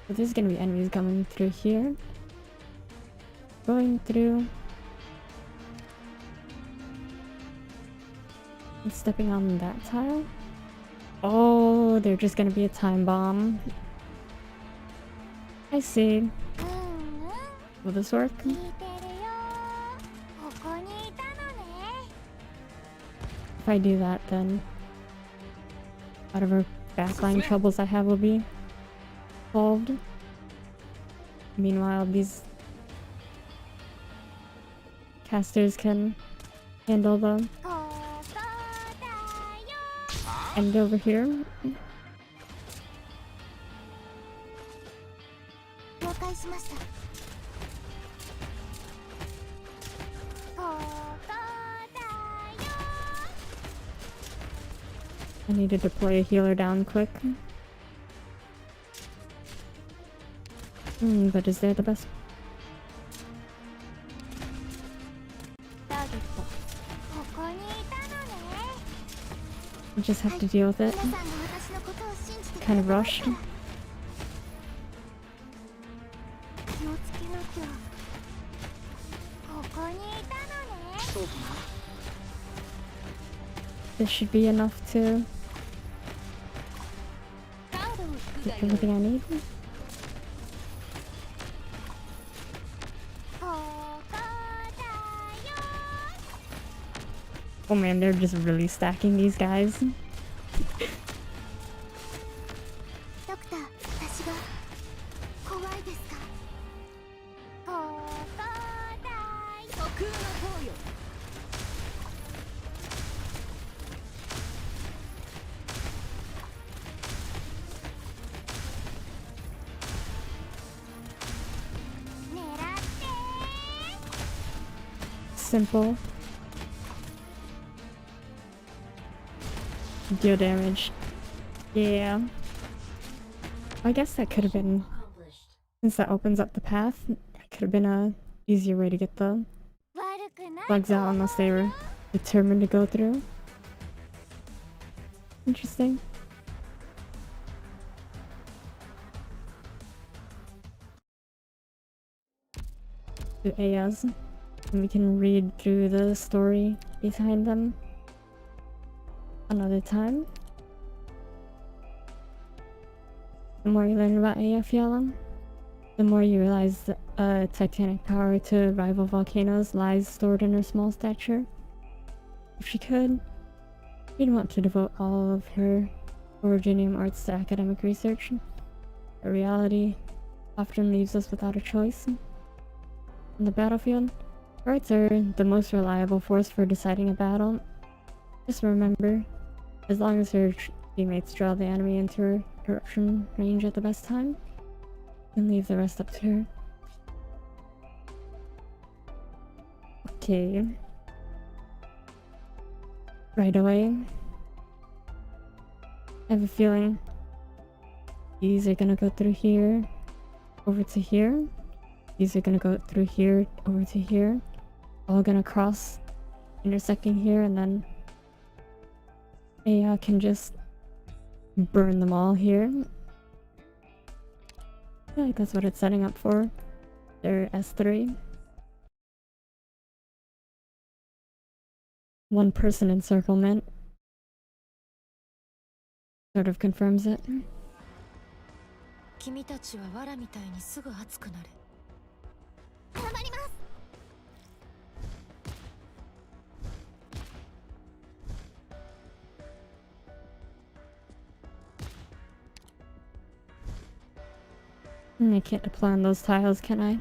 So there's gonna be enemies coming through here. Going through. And stepping on that tile. Oh, they're just gonna be a time bomb. I see. Will this work? If I do that, then whatever backline troubles I have will be solved. Meanwhile, these casters can handle the end over here. I need to deploy a healer down quick. But is there the best? We just have to deal with it. Kind of rushed. This should be enough to get everything I need. Oh man, they're just really stacking these guys. Simple. Deal damage. Yeah. I guess that could have been Since that opens up the path, that could have been a easier way to get the 悪くない bugs と out 思う unless they よ were determined to go through. Interesting. To Ayas, and we can read through the story behind them another time. The more you learn about Aya Fiala, the more you realize that titanic power to rival volcanoes lies stored in her small stature. If she could, she'd want to devote all of her originium arts to academic research. But reality often leaves us without a choice. On the battlefield, arts are the most reliable force for deciding a battle. Just remember, as long as her teammates draw the enemy into her eruption range at the best time, and leave the rest up to her. Okay. Right away. I have a feeling these are gonna go through here, over to here. These are gonna go through here, over to here. All gonna cross, intersecting here, and then Aya can just burn them all here. I feel like that's what it's setting up for. Their S3. One person encirclement sort of confirms it. 君たちは藁みたいにすぐ熱くなる。頑張ります I can't deploy on those tiles, can I?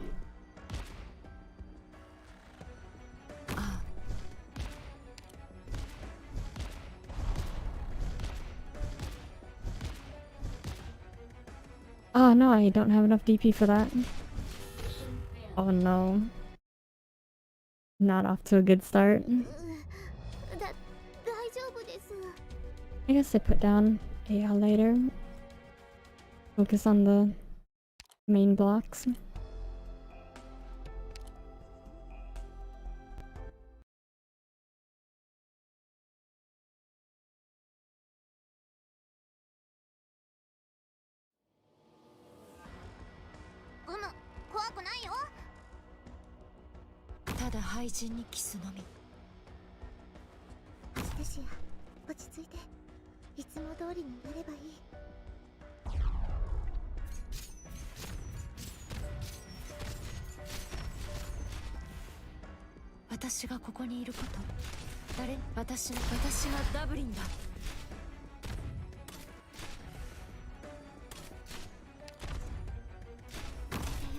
Oh no, I don't have enough DP for that. Oh no. Not off to a good start. 大丈夫です I guess I put down AL later. Focus on the main blocks. M 怖くないよただ廃人にキスのみ。ステシア落ち着いていつも通りになればいい私がここにいること、私がダブリンだ。よ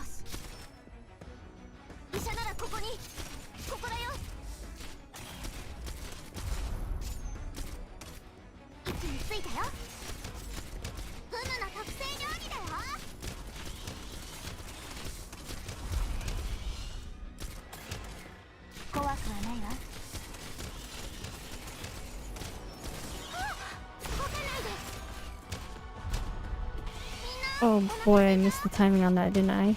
し医者ならここにここだよ位置についたよフムの特製料理だよ怖くはないわ動かないで Oh boy, I missed the timing on that, didn't I?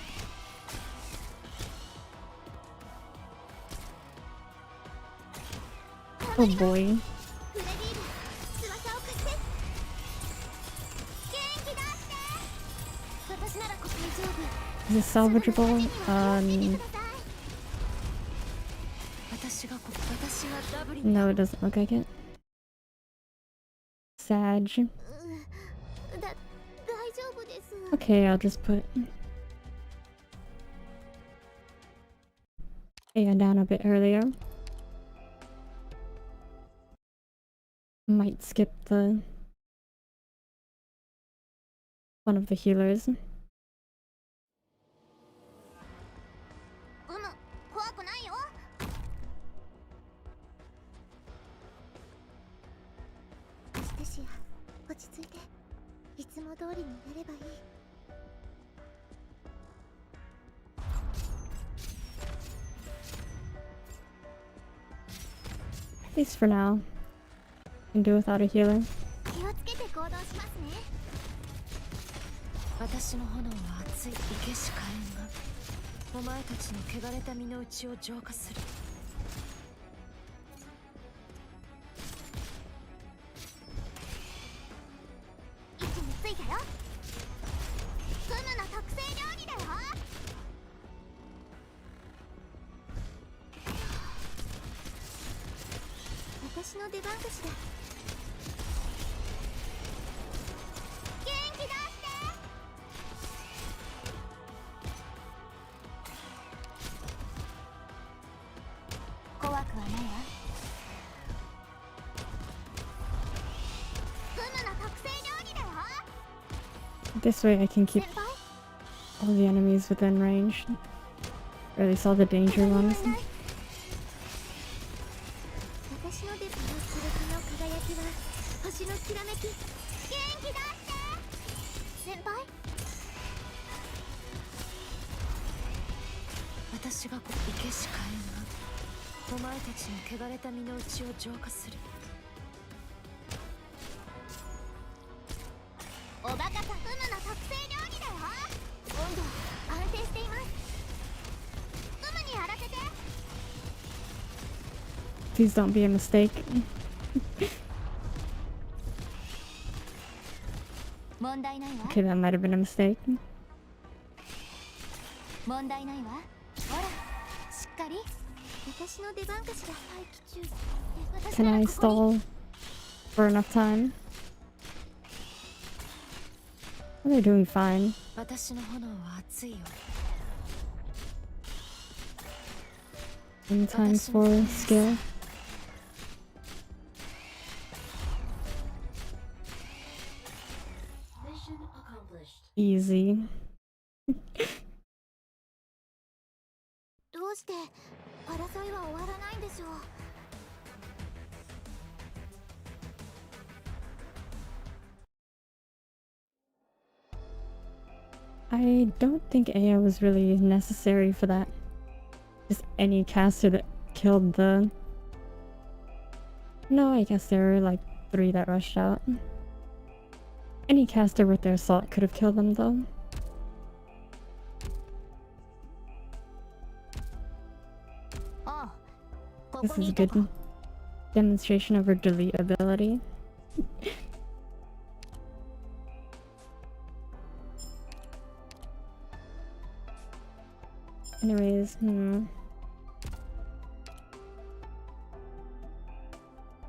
Oh boy. フレディール翼を貸して元気だって私ならこ大丈夫 Is this salvageable? 私がダブリンだ。 No, it doesn't look like it. Sag. 大丈夫です Okay, I'll just put Aya down a bit earlier. Might skip the one of the healers. 怖くないよステシア落ち着いていつも通りになればいい At least for now. Can do without a healer. 気をつけて行動しますね私の炎は熱い生けし火炎がお前たちの汚れた身の内を浄化する。位置についたよ。フムの特製料理だよ。私の出番かしら。元気出して。怖くはないわ。フムの特製料理だよ。 This way I can keep 先輩 all the enemies within range. Or at least all the danger ones. 私の出番。スレキの輝きは星のきらめき。元気出して先輩。私が生けし火炎がお前たちの汚れた身の内を浄化する。おバカさフムの特製料理だよ。温度安定しています。フムにやらせて。 Please don't be a mistake. 問題ないわ。 Okay, that might have been a mistake. 問題ないわ。ほらしっかり。私の出番かしら。待機中。私 Can なら I ここに stall for enough time? They're doing fine. 私の炎は熱いよ。 In times for skill. Easy. どうして争いは終わらないんでしょう。 I don't think AI was really necessary for that. Just any caster that killed the... No, I guess there were like 3 that rushed out. Any caster with their assault could have killed them though. ああ、こ This こ is に a いた good か。 demonstration of her delete ability. Anyways,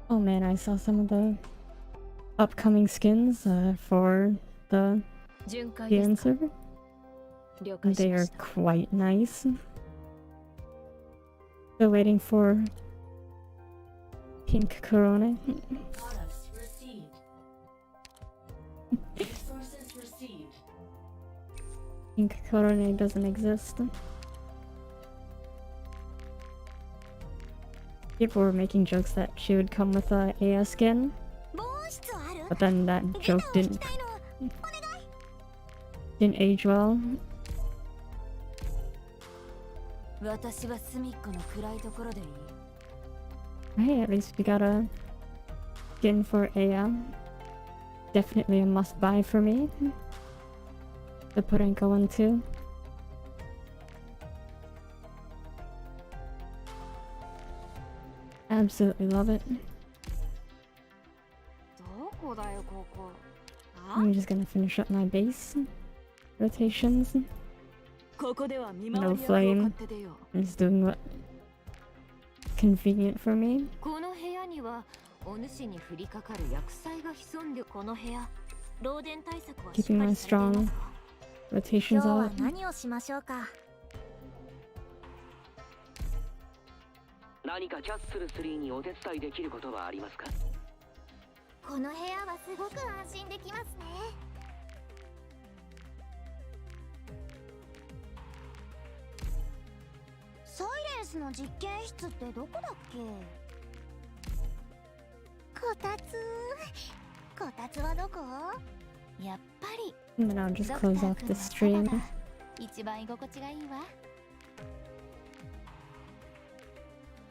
Oh man, I saw some of the upcoming skins for the 巡回 PN ですか。 server. 了解し They ま are した。 quite nice. Still waiting for Pink Corona. Products received. Resources received. Pink Corona doesn't exist. People were making jokes that she would come with a AS skin, 防音室ある？ but then that ギター joke を弾き didn't たいの。お願い。 didn't age well. 私は隅っこの暗いところでいい。 Hey, at least we got a skin for a definitely a must buy for me. The Porenko one too. Absolutely love it. どこだよここ。あ？ I'm just gonna finish up my base rotations. ここでは見 No 回り役を flame. 買って出よう。 I'm just doing what convenient for me. この部屋にはお主に降りかかる薬剤が潜んでこの部屋。漏電対策はしっ Keeping か my りされていま strong すか？ rotations 今日は out. 何をしましょうか。何かキャッスル3にお手伝いできることはありますか？この部屋はすごく安心できますね。サイレンスの実験室ってどこだっけ？こたつ。こたつはどこ？やっぱり And then I'll just ドク close ター off 君 the のそば stream. が一番居心地がいいわ。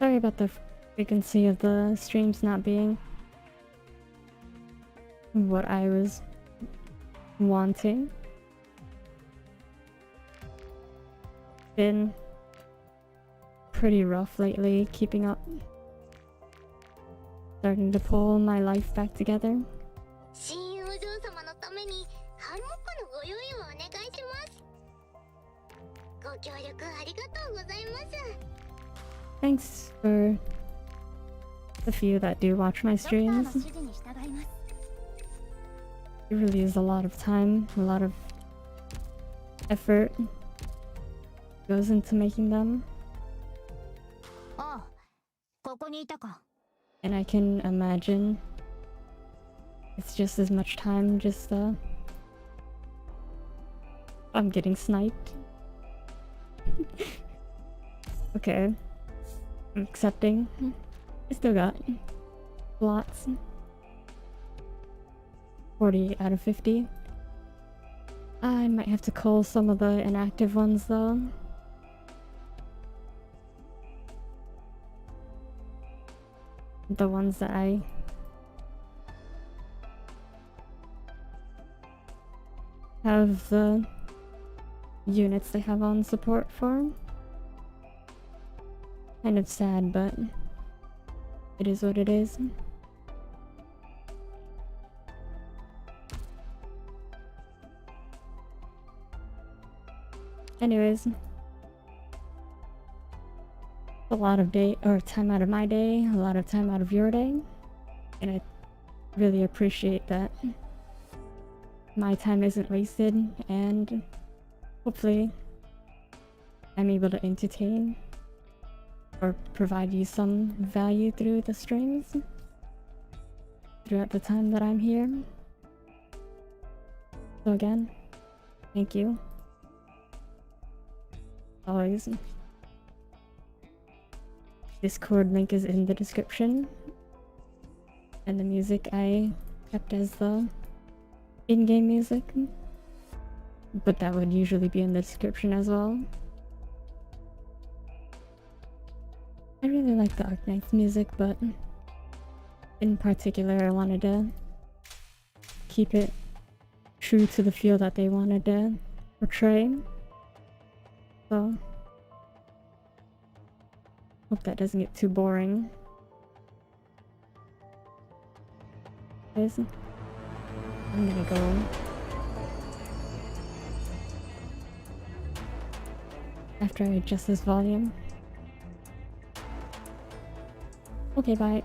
Sorry about the frequency of the streams not being what I was wanting. been pretty rough lately, keeping up. Starting to pull my life back together. 新お嬢様のためにハンモックのご用意をお願いします。ご協力ありがとうございます。 Thanks for the few that do watch my ドクターの streams. 指示に従います。 It really is a lot of time, a lot of effort goes into making them, ああ、ここにいたか。 and I can imagine it's just as much time just I'm getting sniped. Okay, I'm accepting. I still got lots. 40 out of 50. I might have to cull some of the inactive ones though. The ones that I have the units they have on support for. Kind of sad, but it is what it is. Anyways, a lot of time out of my day, a lot of time out of your day, and I really appreciate that my time isn't wasted, and hopefully I'm able to entertain or provide you some value through the streams throughout the time that I'm here. So again, thank you. Always. Discord link is in the description, and the music I kept as the in-game music, but that would usually be in the description as well. I really like the Arknights music, but in particular I wanted to keep it true to the feel that they wanted to portray. So hope that doesn't get too boring. Guys, I'm gonna go. After I adjust this volume. Okay, bye.